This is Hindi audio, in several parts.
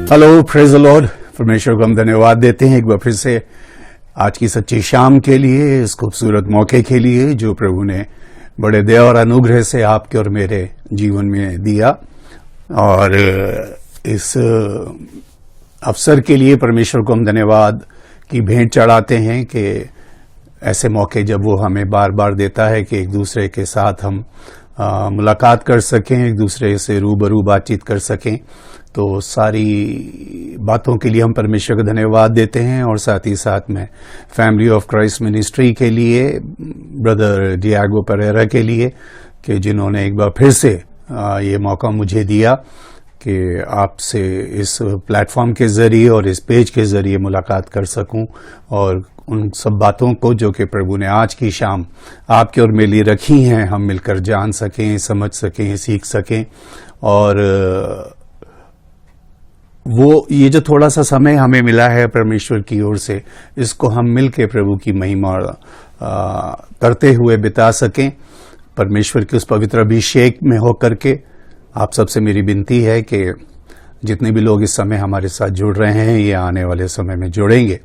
Hello, praise the Lord. परमेश्वर को हम धन्यवाद देते हैं एक बार फिर से आज की सच्ची शाम के लिए, इस खूबसूरत मौके के लिए जो प्रभु ने बड़े दया और अनुग्रह से आपके और मेरे जीवन में दिया। और इस अवसर के लिए परमेश्वर को हम धन्यवाद की भेंट चढ़ाते हैं कि ऐसे मौके जब वो हमें बार बार देता है कि एक दूसरे के साथ हम मुलाकात कर सकें, एक दूसरे से रूबरू बातचीत कर सकें। तो सारी बातों के लिए हम परमेश्वर को धन्यवाद देते हैं। और साथ ही साथ में फैमिली ऑफ क्राइस्ट मिनिस्ट्री के लिए, ब्रदर डियागो परेरा के लिए कि जिन्होंने एक बार फिर से ये मौका मुझे दिया कि आपसे इस प्लेटफॉर्म के जरिए और इस पेज के जरिए मुलाकात कर सकूं और उन सब बातों को जो कि प्रभु ने आज की शाम आपके और मेरे लिए रखी हैं हम मिलकर जान सकें, समझ सकें, सीख सकें। और वो ये जो थोड़ा सा समय हमें मिला है परमेश्वर की ओर से, इसको हम मिलके प्रभु की महिमा करते हुए बिता सकें। परमेश्वर के उस पवित्र अभिषेक में होकर के आप सबसे मेरी विनती है कि जितने भी लोग इस समय हमारे साथ जुड़ रहे हैं या आने वाले समय में जुड़ेंगे,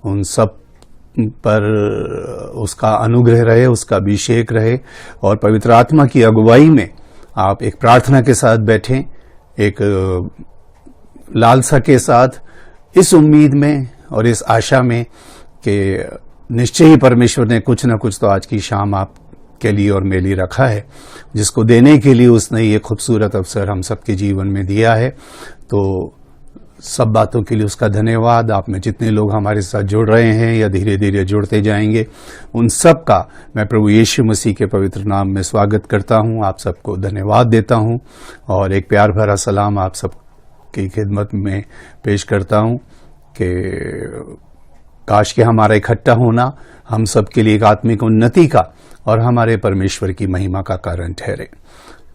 उन सब पर उसका अनुग्रह रहे, उसका अभिषेक रहे। और पवित्र आत्मा की अगुवाई में आप एक प्रार्थना के साथ बैठें, एक लालसा के साथ, इस उम्मीद में और इस आशा में कि निश्चय ही परमेश्वर ने कुछ न कुछ तो आज की शाम आपके लिए और मेरे लिए रखा है, जिसको देने के लिए उसने ये खूबसूरत अवसर हम सबके जीवन में दिया है। तो सब बातों के लिए उसका धन्यवाद। आप में जितने लोग हमारे साथ जुड़ रहे हैं या धीरे धीरे जुड़ते जाएंगे, उन सब का मैं प्रभु यीशु मसीह के पवित्र नाम में स्वागत करता हूं। आप सबको धन्यवाद देता हूं और एक प्यार भरा सलाम आप सब की खिदमत में पेश करता हूं कि काश के हमारा इकट्ठा होना हम सब के लिए एक आत्मिक उन्नति का और हमारे परमेश्वर की महिमा का कारण ठहरे।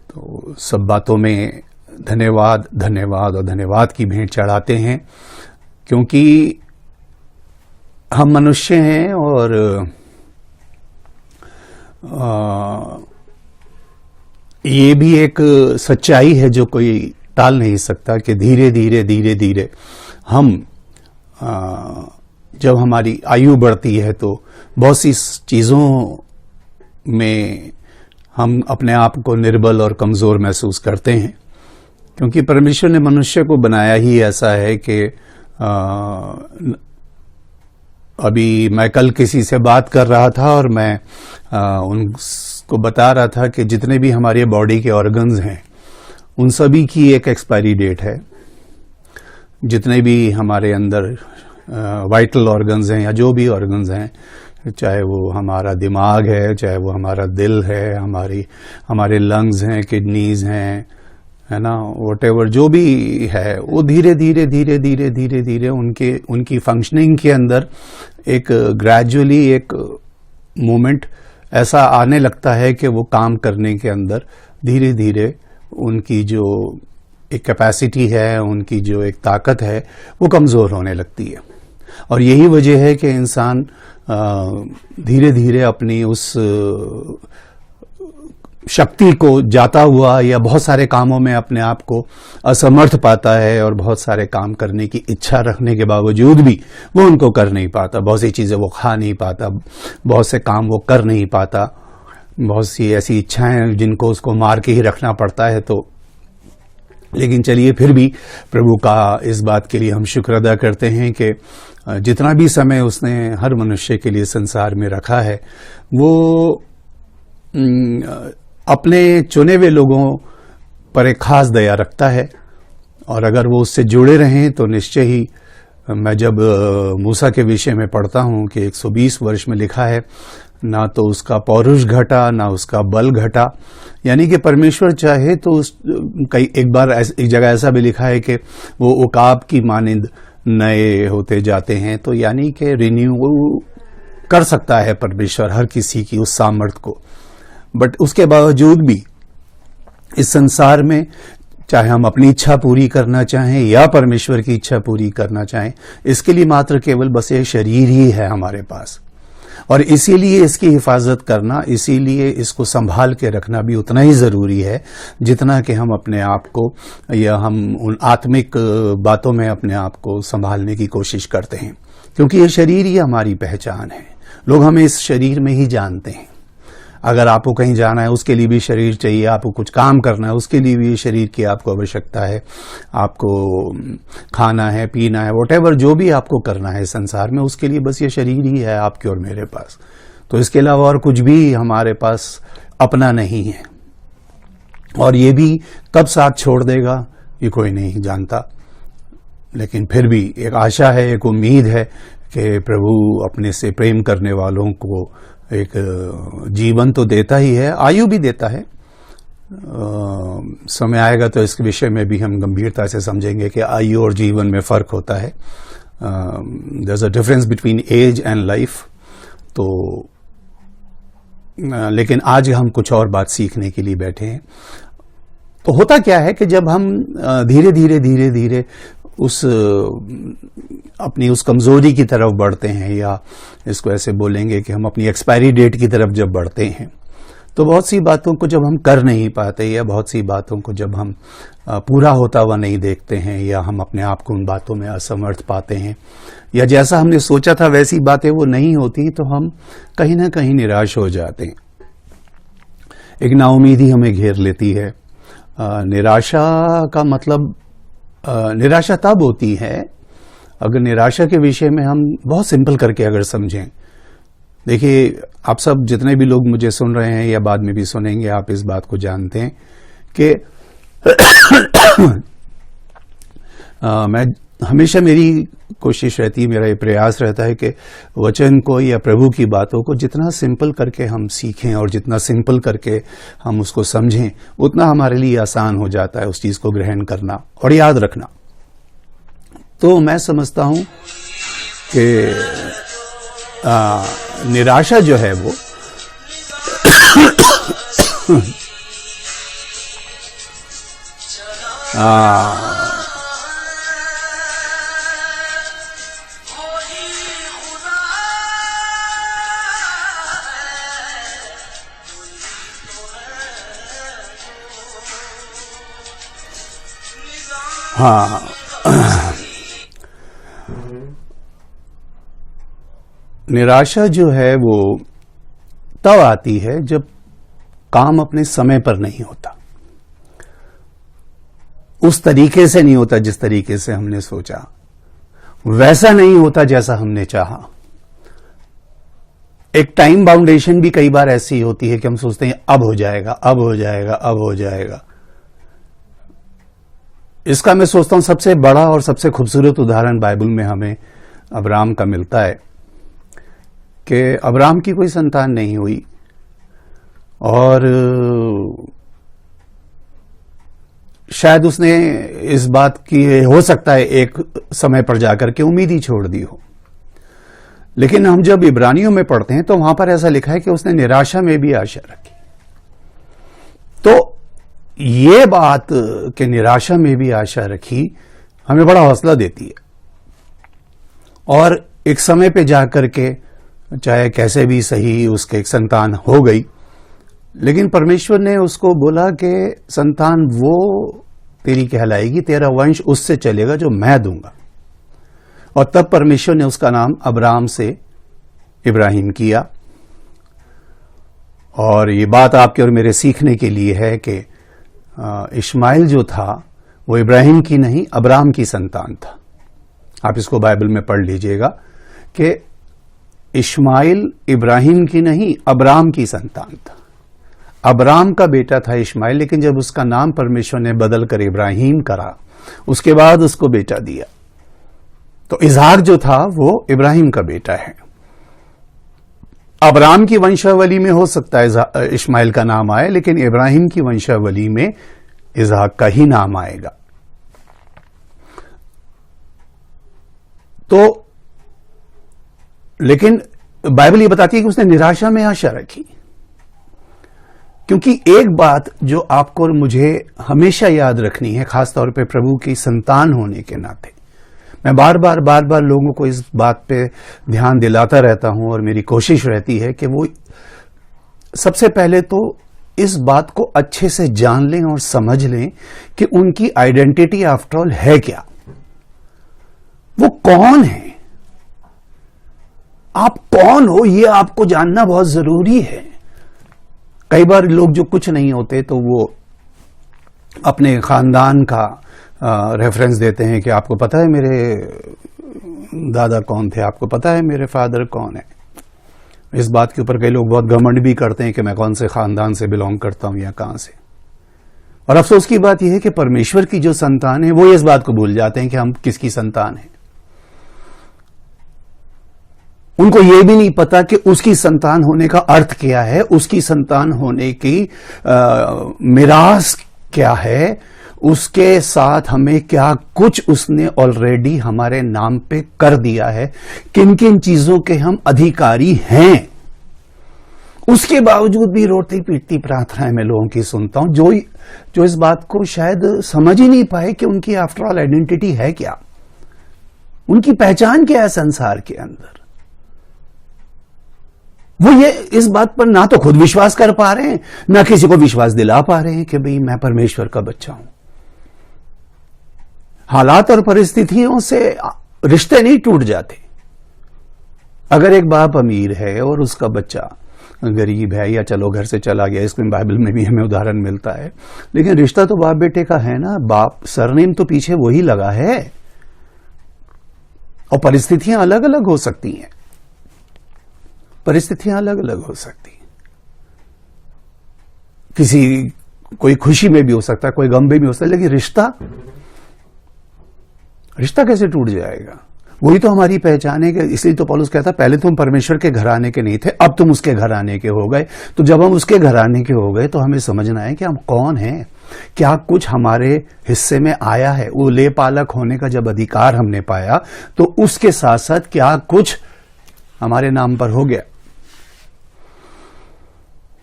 तो सब बातों में धन्यवाद, धन्यवाद और धन्यवाद की भेंट चढ़ाते हैं, क्योंकि हम मनुष्य हैं और ये भी एक सच्चाई है जो कोई टाल नहीं सकता कि धीरे धीरे हम जब हमारी आयु बढ़ती है तो बहुत सी चीज़ों में हम अपने आप को निर्बल और कमज़ोर महसूस करते हैं, क्योंकि परमेश्वर ने मनुष्य को बनाया ही ऐसा है कि अभी मैं कल किसी से बात कर रहा था और मैं उनको बता रहा था कि जितने भी हमारे बॉडी के ऑर्गन्स हैं उन सभी की एक एक्सपायरी डेट है। जितने भी हमारे अंदर वाइटल ऑर्गन्स हैं या जो भी ऑर्गन्स हैं, चाहे वो हमारा दिमाग है, चाहे वो हमारा दिल है, हमारे लंग्स हैं, किडनीज हैं, है ना, व्हाटएवर जो भी है, वो धीरे धीरे उनकी फंक्शनिंग के अंदर एक ग्रेजुअली एक मोमेंट ऐसा आने लगता है कि वो काम करने के अंदर धीरे धीरे उनकी जो एक कैपेसिटी है, उनकी जो एक ताकत है, वो कमज़ोर होने लगती है। और यही वजह है कि इंसान धीरे धीरे अपनी उस शक्ति को जाता हुआ या बहुत सारे कामों में अपने आप को असमर्थ पाता है और बहुत सारे काम करने की इच्छा रखने के बावजूद भी वो उनको कर नहीं पाता। बहुत सी चीज़ें वो खा नहीं पाता, बहुत से काम वो कर नहीं पाता, बहुत सी ऐसी इच्छाएं जिनको उसको मार के ही रखना पड़ता है। तो लेकिन चलिए, फिर भी प्रभु का इस बात के लिए हम शुक्र अदा करते हैं कि जितना भी समय उसने हर मनुष्य के लिए संसार में रखा है, वो अपने चुने हुए लोगों पर एक खास दया रखता है। और अगर वो उससे जुड़े रहें तो निश्चय ही, मैं जब मूसा के विषय में पढ़ता हूँ कि 120 वर्ष में लिखा है, ना तो उसका पौरुष घटा ना उसका बल घटा, यानी कि परमेश्वर चाहे तो एक जगह ऐसा भी लिखा है कि वो उकाब की मानिंद नए होते जाते हैं। तो यानी कि रिन्यू कर सकता है परमेश्वर हर किसी की उस सामर्थ्य को। बट उसके बावजूद भी इस संसार में, चाहे हम अपनी इच्छा पूरी करना चाहें या परमेश्वर की इच्छा पूरी करना चाहें, इसके लिए मात्र केवल बस एक शरीर ही है हमारे पास। और इसीलिए इसकी हिफाजत करना, इसीलिए इसको संभाल के रखना भी उतना ही ज़रूरी है जितना कि हम अपने आप को या हम उन आत्मिक बातों में अपने आप को संभालने की कोशिश करते हैं। क्योंकि ये शरीर ही हमारी पहचान है, लोग हमें इस शरीर में ही जानते हैं। अगर आपको कहीं जाना है उसके लिए भी शरीर चाहिए, आपको कुछ काम करना है उसके लिए भी शरीर की आपको आवश्यकता है, आपको खाना है, पीना है, वॉटेवर जो भी आपको करना है संसार में, उसके लिए बस ये शरीर ही है आपके और मेरे पास। तो इसके अलावा और कुछ भी हमारे पास अपना नहीं है, और ये भी कब साथ छोड़ देगा ये कोई नहीं जानता। लेकिन फिर भी एक आशा है, एक उम्मीद है कि प्रभु अपने से प्रेम करने वालों को एक जीवन तो देता ही है, आयु भी देता है। समय आएगा तो इसके विषय में भी हम गंभीरता से समझेंगे कि आयु और जीवन में फर्क होता है। There is a difference between age and life. तो लेकिन आज हम कुछ और बात सीखने के लिए बैठे हैं। तो होता क्या है कि जब हम धीरे धीरे अपनी उस कमजोरी की तरफ बढ़ते हैं, या इसको ऐसे बोलेंगे कि हम अपनी एक्सपायरी डेट की तरफ जब बढ़ते हैं, तो बहुत सी बातों को जब हम कर नहीं पाते, या बहुत सी बातों को जब हम पूरा होता हुआ नहीं देखते हैं, या हम अपने आप को उन बातों में असमर्थ पाते हैं, या जैसा हमने सोचा था वैसी बातें वो नहीं होती, तो हम कहीं ना कहीं निराश हो जाते हैं। एक नाउमीदी हमें घेर लेती है। निराशा का मतलब, निराशा तब होती है अगर निराशा के विषय में हम बहुत सिंपल करके अगर समझें। देखिए, आप सब जितने भी लोग मुझे सुन रहे हैं या बाद में भी सुनेंगे, आप इस बात को जानते हैं कि मैं हमेशा, मेरी कोशिश रहती है, मेरा ये प्रयास रहता है कि वचन को या प्रभु की बातों को जितना सिंपल करके हम सीखें और जितना सिंपल करके हम उसको समझें, उतना हमारे लिए आसान हो जाता है उस चीज को ग्रहण करना और याद रखना। तो मैं समझता हूं कि निराशा जो है वो निराशा जो है वो तब आती है जब काम अपने समय पर नहीं होता, उस तरीके से नहीं होता जिस तरीके से हमने सोचा, वैसा नहीं होता जैसा हमने चाहा। एक टाइम बाउंडेशन भी कई बार ऐसी होती है कि हम सोचते हैं अब हो जाएगा, अब हो जाएगा, अब हो जाएगा। इसका मैं सोचता हूं सबसे बड़ा और सबसे खूबसूरत उदाहरण बाइबल में हमें अब्राहम का मिलता है कि अब्राहम की कोई संतान नहीं हुई, और शायद उसने इस बात की, हो सकता है एक समय पर जाकर के उम्मीद ही छोड़ दी हो। लेकिन हम जब इब्रानियों में पढ़ते हैं तो वहां पर ऐसा लिखा है कि उसने निराशा में भी आशा रखी। तो ये बात कि निराशा में भी आशा रखी हमें बड़ा हौसला देती है, और एक समय पे जाकर के चाहे कैसे भी सही उसके एक संतान हो गई, लेकिन परमेश्वर ने उसको बोला कि संतान वो तेरी कहलाएगी, तेरा वंश उससे चलेगा जो मैं दूंगा। और तब परमेश्वर ने उसका नाम अब्राम से इब्राहिम किया। और ये बात आपके और मेरे सीखने के लिए है कि इस्माइल जो था वो इब्राहिम की नहीं, अब्राम की संतान था। आप इसको बाइबल में पढ़ लीजिएगा कि इस्माइल इब्राहिम की नहीं, अब्राम की संतान था। अब्राम का बेटा था इस्माइल, लेकिन जब उसका नाम परमेश्वर ने बदल कर इब्राहिम करा, उसके बाद उसको बेटा दिया। तो इजहाक जो था वो इब्राहिम का बेटा है। अब्राम की वंशावली में हो सकता है इस्माइल का नाम आए, लेकिन इब्राहिम की वंशावली में इजहाक का ही नाम आएगा। तो लेकिन बाइबल ये बताती है कि उसने निराशा में आशा रखी। क्योंकि एक बात जो आपको और मुझे हमेशा याद रखनी है, खासतौर पे प्रभु की संतान होने के नाते, मैं बार बार लोगों को इस बात पे ध्यान दिलाता रहता हूं और मेरी कोशिश रहती है कि वो सबसे पहले तो इस बात को अच्छे से जान लें और समझ लें कि उनकी आइडेंटिटी आफ्टर ऑल है क्या, वो कौन है। आप कौन हो ये आपको जानना बहुत जरूरी है। कई बार लोग जो कुछ नहीं होते तो वो अपने खानदान का रेफरेंस देते हैं कि आपको पता है मेरे दादा कौन थे, आपको पता है मेरे फादर कौन है। इस बात के ऊपर कई लोग बहुत घमंड भी करते हैं कि मैं कौन से खानदान से बिलोंग करता हूं या कहां से। और अफसोस की बात यह है कि परमेश्वर की जो संतान है वो इस बात को भूल जाते हैं कि हम किसकी संतान हैं। उनको यह भी नहीं पता कि उसकी संतान होने का अर्थ क्या है, उसकी संतान होने की मिरास क्या है, उसके साथ हमें क्या कुछ उसने ऑलरेडी हमारे नाम पे कर दिया है, किन किन चीजों के हम अधिकारी हैं। उसके बावजूद भी रोती पीटती प्रार्थनाएं मैं लोगों की सुनता हूं जो इस बात को शायद समझ ही नहीं पाए कि उनकी आफ्टर ऑल आइडेंटिटी है क्या, उनकी पहचान क्या है संसार के अंदर। वो ये इस बात पर ना तो खुद विश्वास कर पा रहे हैं, ना किसी को विश्वास दिला पा रहे हैं कि भाई मैं परमेश्वर का बच्चा हूं। हालात और परिस्थितियों से रिश्ते नहीं टूट जाते। अगर एक बाप अमीर है और उसका बच्चा गरीब है या चलो घर से चला गया, इसमें बाइबल में भी हमें उदाहरण मिलता है, लेकिन रिश्ता तो बाप बेटे का है ना। बाप सरनेम तो पीछे वही लगा है। और परिस्थितियां अलग अलग हो सकती हैं, परिस्थितियां अलग अलग हो सकती हैं। कोई खुशी में भी हो सकता है, कोई गम में भी हो सकता है, लेकिन रिश्ता कैसे टूट जाएगा। वही तो हमारी पहचान है। कि इसलिए तो पौलुस कहता पहले तुम परमेश्वर के घराने के नहीं थे, अब तुम उसके घराने के हो गए। तो जब हम उसके घराने के हो गए तो हमें समझना है कि हम कौन हैं, क्या कुछ हमारे हिस्से में आया है। वो ले पालक होने का जब अधिकार हमने पाया तो उसके साथ साथ क्या कुछ हमारे नाम पर हो गया।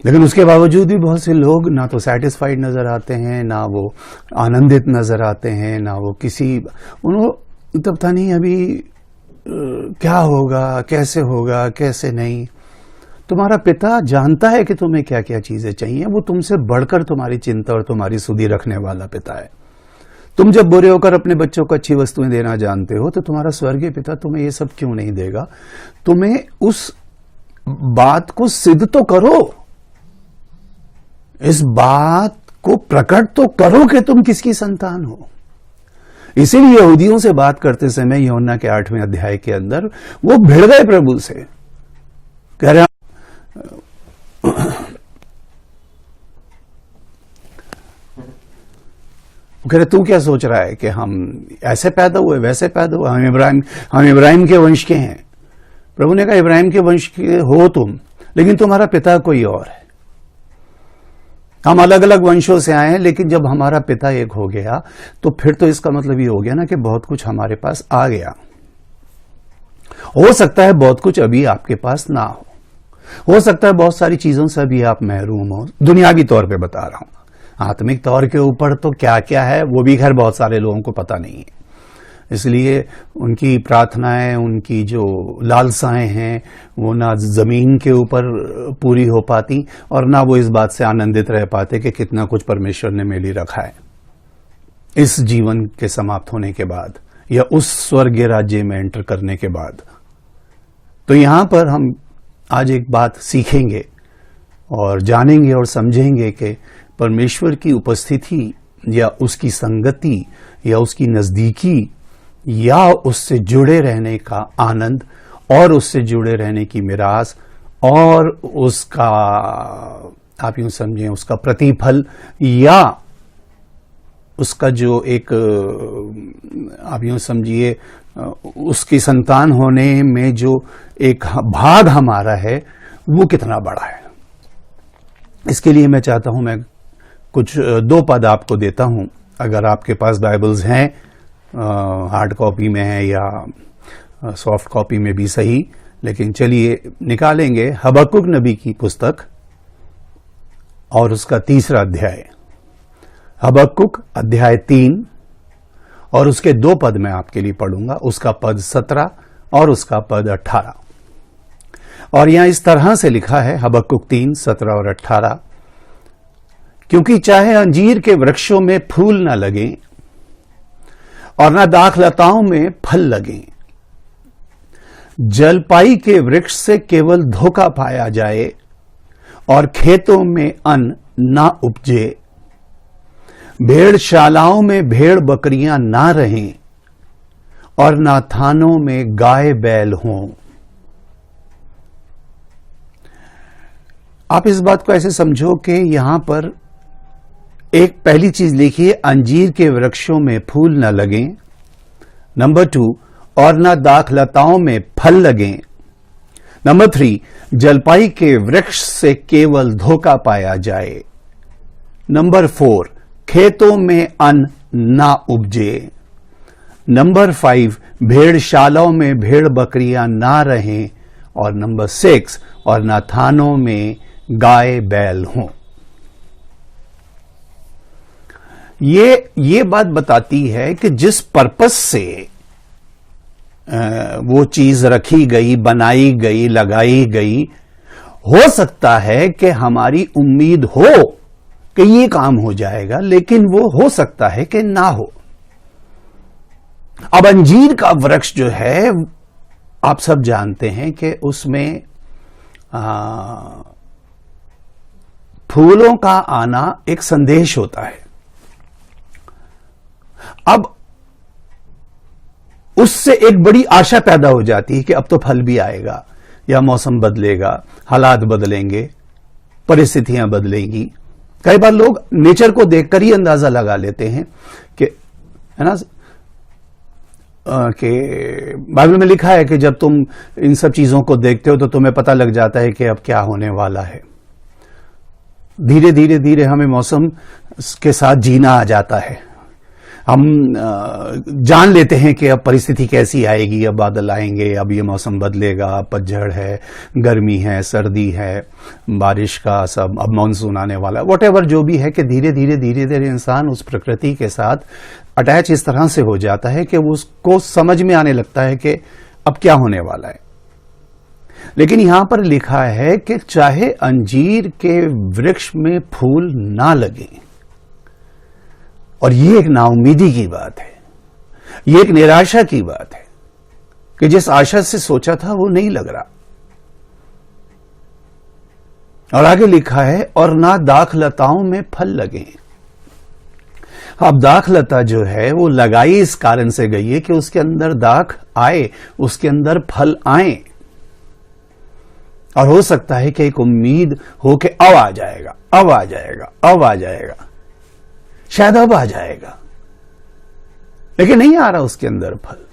लेकिन उसके बावजूद भी बहुत से लोग ना तो सेटिस्फाइड नजर आते हैं, ना वो आनंदित नजर आते हैं, ना वो उनको तो पता नहीं अभी क्या होगा, कैसे होगा, कैसे नहीं। तुम्हारा पिता जानता है कि तुम्हें क्या क्या चीजें चाहिए। वो तुमसे बढ़कर तुम्हारी चिंता और तुम्हारी सुधि रखने वाला पिता है। तुम जब बुरे होकर अपने बच्चों को अच्छी वस्तुएं देना जानते हो तो तुम्हारा स्वर्गीय पिता तुम्हें ये सब क्यों नहीं देगा। तुम्हें उस बात को सिद्ध तो करो, इस बात को प्रकट तो करो कि तुम किसकी संतान हो। इसीलिए यहूदियों से बात करते समय यूहन्ना के 8वें अध्याय के अंदर वो भिड़ गए प्रभु से, कह रहे तू क्या सोच रहा है कि हम ऐसे पैदा हुए वैसे पैदा हुए, हम इब्राहिम के वंश के हैं। प्रभु ने कहा इब्राहिम के वंश के हो तुम, लेकिन तुम्हारा पिता कोई और है। हम अलग अलग वंशों से आए हैं, लेकिन जब हमारा पिता एक हो गया तो फिर तो इसका मतलब ये हो गया ना कि बहुत कुछ हमारे पास आ गया। हो सकता है बहुत कुछ अभी आपके पास ना हो सकता है बहुत सारी चीजों से अभी आप महरूम हो। दुनियावी तौर पे बता रहा हूं, आत्मिक तौर के ऊपर तो क्या क्या है वो भी खैर बहुत सारे लोगों को पता नहीं है। इसलिए उनकी प्रार्थनाएं, उनकी जो लालसाएं हैं वो ना जमीन के ऊपर पूरी हो पाती और ना वो इस बात से आनंदित रह पाते कि कितना कुछ परमेश्वर ने मेरे लिए रखा है इस जीवन के समाप्त होने के बाद या उस स्वर्गीय राज्य में एंटर करने के बाद। तो यहां पर हम आज एक बात सीखेंगे और जानेंगे और समझेंगे कि परमेश्वर की उपस्थिति या उसकी संगति या उसकी नजदीकी या उससे जुड़े रहने का आनंद और उससे जुड़े रहने की मिरास और उसका आप यूं समझें उसका प्रतिफल या उसका जो एक आप यूं समझिए उसकी संतान होने में जो एक भाग हमारा है वो कितना बड़ा है। इसके लिए मैं चाहता हूं मैं कुछ 2 पद आपको देता हूं। अगर आपके पास बाइबल्स हैं, हार्ड कॉपी में है या सॉफ्ट कॉपी में भी सही, लेकिन चलिए निकालेंगे हबक्कुक नबी की पुस्तक और उसका 3रा अध्याय। हबक्कुक अध्याय 3 और उसके 2 पद मैं आपके लिए पढ़ूंगा, उसका पद 17 और उसका पद 18। और यहां इस तरह से लिखा है, हबक्कुक 3, 17 और 18, क्योंकि चाहे अंजीर के वृक्षों में फूल न लगे और न दाखलताओं में फल लगे, जलपाई के वृक्ष से केवल धोखा पाया जाए और खेतों में अन्न ना उपजे, भेड़शालाओं में भेड़ बकरियां ना रहें और ना थानों में गाय बैल हों। आप इस बात को ऐसे समझो कि यहां पर एक पहली चीज लिखिए, अंजीर के वृक्षों में फूल न लगें। नंबर 2, और न दाखलताओं में फल लगें। नंबर 3, जलपाई के वृक्ष से केवल धोखा पाया जाए। नंबर 4, खेतों में अन्न ना उपजे। नंबर 5, भेड़शालाओं में भेड़ बकरियां ना रहें। और नंबर 6, और ना थानों में गाय बैल हों। ये बात बताती है कि जिस पर्पस से वो चीज रखी गई, बनाई गई, लगाई गई, हो सकता है कि हमारी उम्मीद हो कि ये काम हो जाएगा, लेकिन वो हो सकता है कि ना हो। अब अंजीर का वृक्ष जो है, आप सब जानते हैं कि उसमें फूलों का आना एक संदेश होता है। अब उससे एक बड़ी आशा पैदा हो जाती है कि अब तो फल भी आएगा, या मौसम बदलेगा, हालात बदलेंगे, परिस्थितियां बदलेंगी। कई बार लोग नेचर को देखकर ही अंदाजा लगा लेते हैं कि, है ना, कि बाइबल में लिखा है कि जब तुम इन सब चीजों को देखते हो तो तुम्हें पता लग जाता है कि अब क्या होने वाला है। धीरे धीरे धीरे हमें मौसम के साथ जीना आ जाता है। हम जान लेते हैं कि अब परिस्थिति कैसी आएगी, अब बादल आएंगे, अब ये मौसम बदलेगा, अब पतझड़ है, गर्मी है, सर्दी है, बारिश का सब, अब मानसून आने वाला है, व्हाटएवर जो भी है, कि धीरे धीरे इंसान उस प्रकृति के साथ अटैच इस तरह से हो जाता है कि उसको समझ में आने लगता है कि अब क्या होने वाला है। लेकिन यहां पर लिखा है कि चाहे अंजीर के वृक्ष में फूल ना लगे, और ये एक नाउमीदी की बात है, ये एक निराशा की बात है कि जिस आशा से सोचा था वो नहीं लग रहा। और आगे लिखा है, और ना दाखलताओं में फल लगे। अब दाखलता जो है वो लगाई इस कारण से गई है कि उसके अंदर दाख आए, उसके अंदर फल आए, और हो सकता है कि एक उम्मीद हो कि अब आ जाएगा, अब आ जाएगा, अब आ जाएगा, शायद अब आ जाएगा, लेकिन नहीं आ रहा उसके अंदर फल।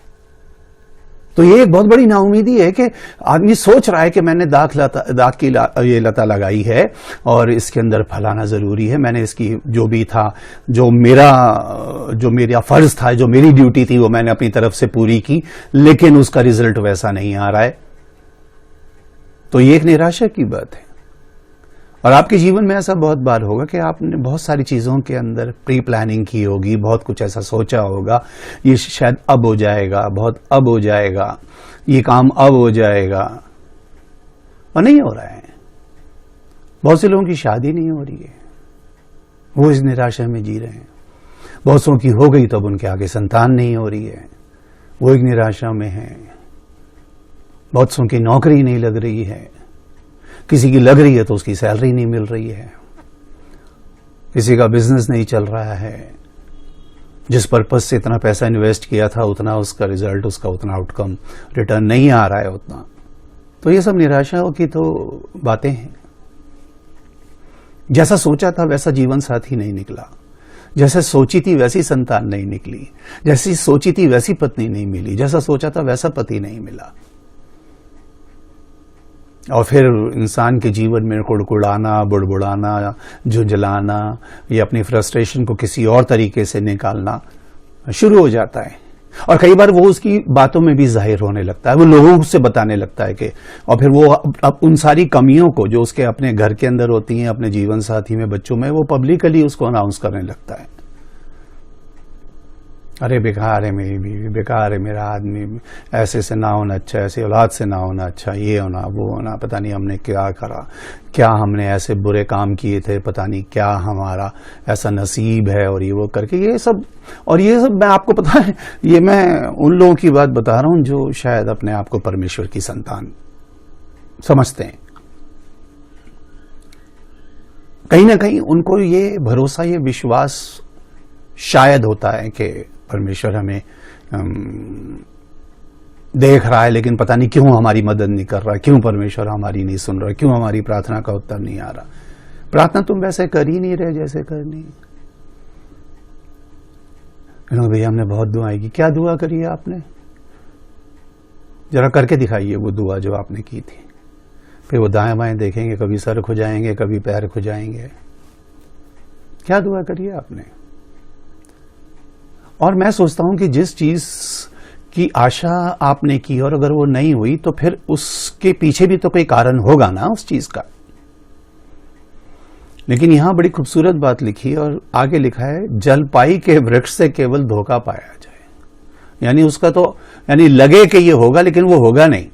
तो ये एक बहुत बड़ी नाउमीदी है कि आदमी सोच रहा है कि मैंने दाख की ये लता लगाई है और इसके अंदर फल आना जरूरी है, मैंने इसकी जो भी था, जो मेरा फर्ज था, जो मेरी ड्यूटी थी, वो मैंने अपनी तरफ से पूरी की, लेकिन उसका रिजल्ट वैसा नहीं आ रहा है। तो ये एक निराशा की बात है। और आपके जीवन में ऐसा बहुत बार होगा कि आपने बहुत सारी चीजों के अंदर प्री प्लानिंग की होगी, बहुत कुछ ऐसा सोचा होगा, ये शायद अब हो जाएगा, बहुत अब हो जाएगा, ये काम अब हो जाएगा, और नहीं हो रहा है। बहुत से लोगों की शादी नहीं हो रही है, वो इस निराशा में जी रहे हैं। बहुत सौ की हो गई तो अब उनके आगे संतान नहीं हो रही है, वो एक निराशा में है। बहुत सौ की नौकरी नहीं लग रही है, किसी की लग रही है तो उसकी सैलरी नहीं मिल रही है, किसी का बिजनेस नहीं चल रहा है, जिस पर्पज से इतना पैसा इन्वेस्ट किया था उतना उसका रिजल्ट, उसका उतना आउटकम, रिटर्न नहीं आ रहा है उतना। तो ये सब निराशाओं की तो बातें हैं। जैसा सोचा था वैसा जीवन साथी नहीं निकला, जैसे सोची थी वैसी संतान नहीं निकली, जैसी सोची थी वैसी पत्नी नहीं मिली, जैसा सोचा था वैसा पति नहीं मिला। और फिर इंसान के जीवन में कुड़कुड़ाना, बुड़बुड़ाना, झुंझलाना, या अपनी फ्रस्ट्रेशन को किसी और तरीके से निकालना शुरू हो जाता है। और कई बार वो उसकी बातों में भी जाहिर होने लगता है, वो लोगों से बताने लगता है कि, और फिर वो अब उन सारी कमियों को जो उसके अपने घर के अंदर होती हैं, अपने जीवन साथी में, बच्चों में, वो पब्लिकली उसको अनाउंस करने लगता है। अरे बेकार है मेरी बीवी, बेकार है मेरा आदमी, ऐसे से ना होना अच्छा, ऐसे औलाद से ना होना अच्छा, ये होना वो होना, पता नहीं हमने क्या करा, क्या हमने ऐसे बुरे काम किए थे, पता नहीं क्या हमारा ऐसा नसीब है, और ये वो करके ये सब मैं आपको पता है, ये मैं उन लोगों की बात बता रहा हूं जो शायद अपने आप को परमेश्वर की संतान समझते हैं। कहीं ना कहीं उनको ये भरोसा, ये विश्वास शायद होता है कि परमेश्वर हमें देख रहा है, लेकिन पता नहीं क्यों हमारी मदद नहीं कर रहा, क्यों परमेश्वर हमारी नहीं सुन रहा, क्यों हमारी प्रार्थना का उत्तर नहीं आ रहा। प्रार्थना तुम वैसे कर ही नहीं रहे जैसे करनी। भैया हमने बहुत दुआएं की, क्या दुआ करी है आपने? जरा करके दिखाइए वो दुआ जो आपने की थी। फिर वो दाएं बाएं देखेंगे, कभी सर खुजाएंगे, कभी पैर खुजाएंगे। क्या दुआ करी है आपने? और मैं सोचता हूं कि जिस चीज की आशा आपने की और अगर वो नहीं हुई तो फिर उसके पीछे भी तो कोई कारण होगा ना उस चीज का। लेकिन यहां बड़ी खूबसूरत बात लिखी है और आगे लिखा है, जलपाई के वृक्ष से केवल धोखा पाया जाए। यानी उसका तो यानी लगे कि ये होगा लेकिन वो होगा नहीं।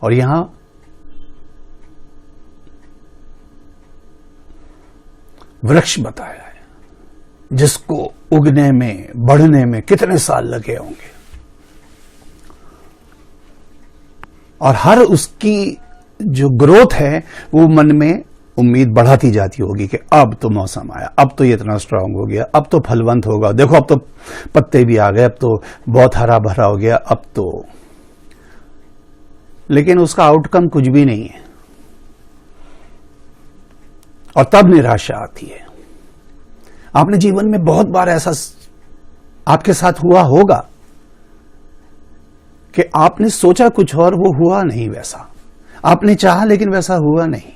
और यहां वृक्ष बताया है जिसको उगने में, बढ़ने में कितने साल लगे होंगे, और हर उसकी जो ग्रोथ है वो मन में उम्मीद बढ़ाती जाती होगी कि अब तो मौसम आया, अब तो ये इतना स्ट्रांग हो गया, अब तो फलवंत होगा, देखो अब तो पत्ते भी आ गए, अब तो बहुत हरा भरा हो गया, अब तो। लेकिन उसका आउटकम कुछ भी नहीं है और तब निराशा आती है। आपने जीवन में बहुत बार ऐसा आपके साथ हुआ होगा कि आपने सोचा कुछ और वो हुआ नहीं वैसा, आपने चाहा लेकिन वैसा हुआ नहीं,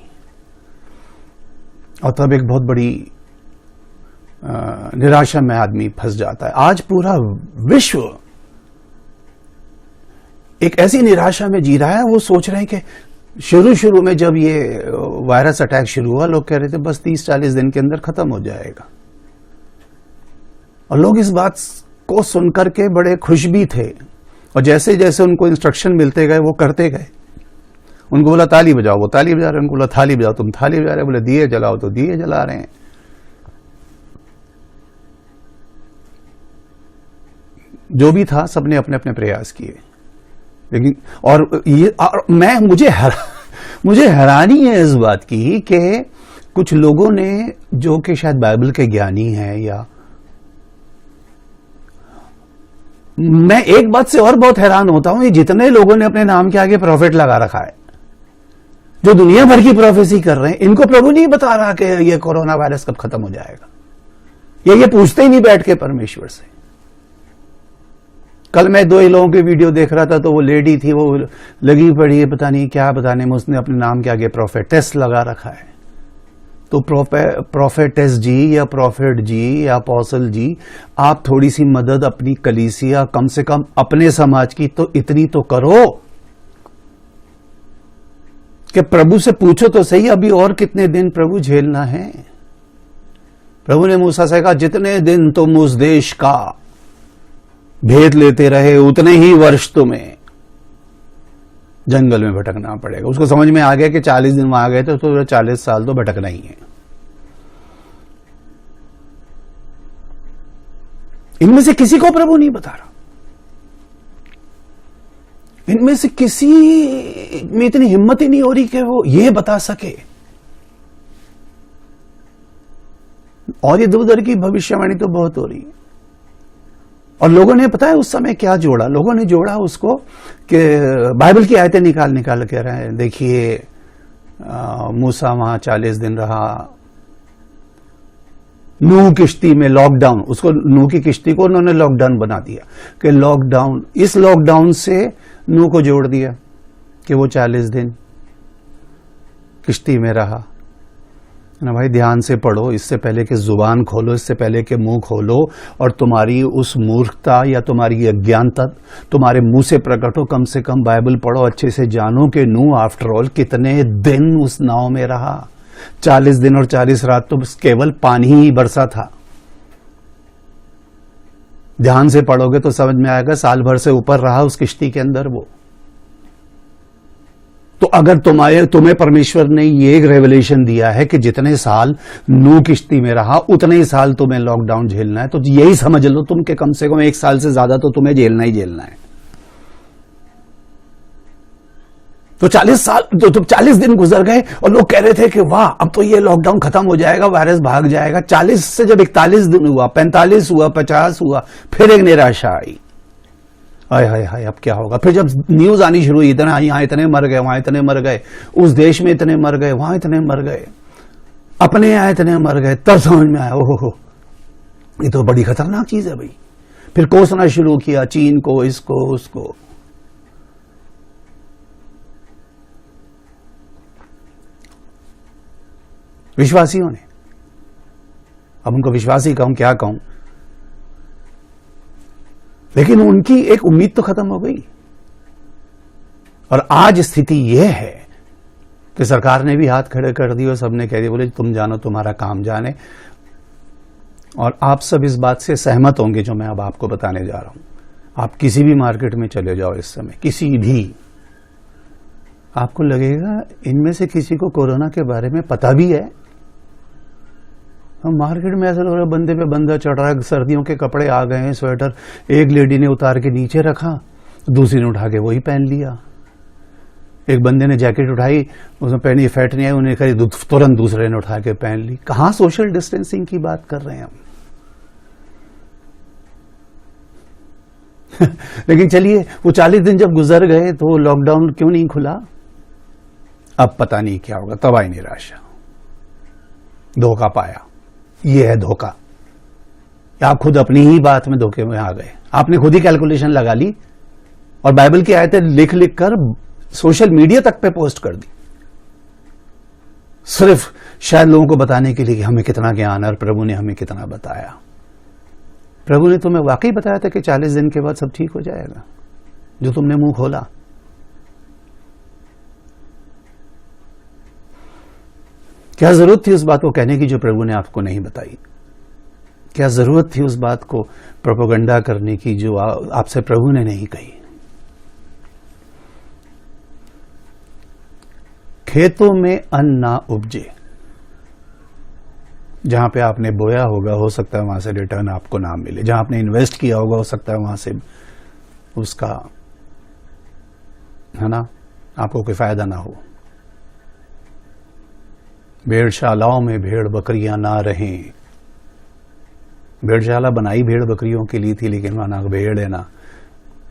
और तब एक बहुत बड़ी निराशा में आदमी फंस जाता है। आज पूरा विश्व एक ऐसी निराशा में जी रहा है। वो सोच रहे हैं कि शुरू में जब ये वायरस अटैक शुरू हुआ, लोग कह रहे थे बस 30-40 दिन के अंदर खत्म हो जाएगा, और लोग इस बात को सुनकर के बड़े खुश भी थे, और जैसे जैसे उनको इंस्ट्रक्शन मिलते गए वो करते गए। उनको बोला ताली बजाओ, वो ताली बजा रहे हैं, उनको बोला थाली बजाओ, तुम थाली बजा रहे हो, बोले दिए जलाओ तो दिए जला रहे हैं। जो भी था सबने अपने अपने प्रयास किए, लेकिन और ये मुझे हैरानी है इस बात की कि कुछ लोगों ने जो कि शायद बाइबल के ज्ञानी हैं, या मैं एक बात से और बहुत हैरान होता हूं, ये जितने लोगों ने अपने नाम के आगे प्रॉफिट लगा रखा है, जो दुनिया भर की प्रोफेसी कर रहे हैं, इनको प्रभु नहीं बता रहा कि ये कोरोना वायरस कब खत्म हो जाएगा, ये पूछते ही नहीं बैठ के परमेश्वर से। कल मैं 2 लोगों की वीडियो देख रहा था, तो वो लेडी थी, वो लगी पड़ी है पता नहीं क्या बताने में, उसने अपने नाम के आगे प्रोफेटेस लगा रखा है। तो प्रोफेटेस जी या प्रॉफिट जी या अपोस्टल जी, आप थोड़ी सी मदद अपनी कलीसिया, कम से कम अपने समाज की तो इतनी तो करो कि प्रभु से पूछो तो सही, अभी और कितने दिन प्रभु झेलना है। प्रभु ने मूसा से कहा, जितने दिन तुम उस देश का भेद लेते रहे उतने ही वर्ष तुम्हें जंगल में भटकना पड़ेगा। उसको समझ में आ गया कि 40 दिन वहां आ गए तो 40 साल तो भटकना ही है। इनमें से किसी को प्रभु नहीं बता रहा, इनमें से किसी में इतनी हिम्मत ही नहीं हो रही कि वो ये बता सके। और ये दूर की भविष्यवाणी तो बहुत हो रही है। और लोगों ने पता है उस समय क्या जोड़ा, लोगों ने जोड़ा उसको कि बाइबल की आयतें निकाल के रहे हैं। देखिए मूसा वहां 40 दिन रहा, नूह किश्ती में लॉकडाउन, उसको नूह की किश्ती को उन्होंने लॉकडाउन बना दिया कि लॉकडाउन, इस लॉकडाउन से नूह को जोड़ दिया कि वो 40 दिन किश्ती में रहा ना। भाई ध्यान से पढ़ो, इससे पहले कि जुबान खोलो, इससे पहले कि मुंह खोलो और तुम्हारी उस मूर्खता या तुम्हारी अज्ञानता तुम्हारे मुंह से प्रकट हो, कम से कम बाइबल पढ़ो, अच्छे से जानो कि नूह आफ्टर ऑल कितने दिन उस नाव में रहा। 40 दिन और 40 रात तो केवल पानी ही बरसा था। ध्यान से पढ़ोगे तो समझ में आएगा, साल भर से ऊपर रहा उस किश्ती के अंदर वो। तो अगर तुम्हें परमेश्वर ने ये एक रेवलेशन दिया है कि जितने साल नूह किश्ती में रहा उतने ही साल तुम्हें लॉकडाउन झेलना है, तो यही समझ लो तुम कि कम से कम 1 साल से ज्यादा तो तुम्हें झेलना ही झेलना है। तो 40 दिन गुजर गए और लोग कह रहे थे कि वाह अब तो ये लॉकडाउन खत्म हो जाएगा, वायरस भाग जाएगा। 40 से जब 41 दिन हुआ, 45 हुआ, 50 हुआ, फिर एक निराशा आई, हाय हाय हाय अब क्या होगा। फिर जब न्यूज आनी शुरू हुई, इतना यहां इतने मर गए, वहां इतने मर गए, उस देश में इतने मर गए, वहां इतने मर गए, अपने यहां इतने मर गए, तब समझ में आया ओहो ये तो बड़ी खतरनाक चीज है भाई। फिर कोसना शुरू किया चीन को, इसको, उसको। विश्वासियों ने, अब उनको विश्वासी कहूं क्या कहूं, लेकिन उनकी एक उम्मीद तो खत्म हो गई। और आज स्थिति यह है कि सरकार ने भी हाथ खड़े कर दिए और सबने कह दिया बोले तुम जानो, तुम्हारा काम जाने। और आप सब इस बात से सहमत होंगे जो मैं अब आपको बताने जा रहा हूं। आप किसी भी मार्केट में चले जाओ इस समय, किसी भी, आपको लगेगा इनमें से किसी को कोरोना के बारे में पता भी है। मार्केट में ऐसा लग रहा है बंदे पे बंदा चढ़ रहा है, सर्दियों के कपड़े आ गए हैं, स्वेटर एक लेडी ने उतार के नीचे रखा, दूसरी ने उठा के वही पहन लिया। एक बंदे ने जैकेट उठाई, उसमें पहनी, फैट नहीं आई, उन्हें कही, तुरंत दूसरे ने उठा के पहन ली। कहां सोशल डिस्टेंसिंग की बात कर रहे हैं हम। लेकिन चलिए वो 40 दिन जब गुजर गए तो लॉकडाउन क्यों नहीं खुला, अब पता नहीं क्या होगा। तब आई निराशा, धोखा पाया। ये है धोखा। आप खुद अपनी ही बात में धोखे में आ गए, आपने खुद ही कैलकुलेशन लगा ली और बाइबल की आयतें लिख लिख कर सोशल मीडिया तक पे पोस्ट कर दी, सिर्फ शायद लोगों को बताने के लिए कि हमें कितना ज्ञान है और प्रभु ने हमें कितना बताया। प्रभु ने तुम्हें वाकई बताया था कि 40 दिन के बाद सब ठीक हो जाएगा, जो तुमने मुंह खोला। क्या जरूरत थी उस बात को कहने की जो प्रभु ने आपको नहीं बताई? क्या जरूरत थी उस बात को प्रोपेगेंडा करने की जो आपसे प्रभु ने नहीं कही? खेतों में अन्न ना उपजे, जहां पे आपने बोया होगा हो सकता है वहां से रिटर्न आपको ना मिले, जहां आपने इन्वेस्ट किया होगा हो सकता है वहां से उसका, है ना, आपको कोई फायदा ना हो। भेड़शालाओं में भेड़ बकरियां ना रहें। भेड़शाला बनाई भेड़ बकरियों के लिए थी, लेकिन वहां ना भेड़ है ना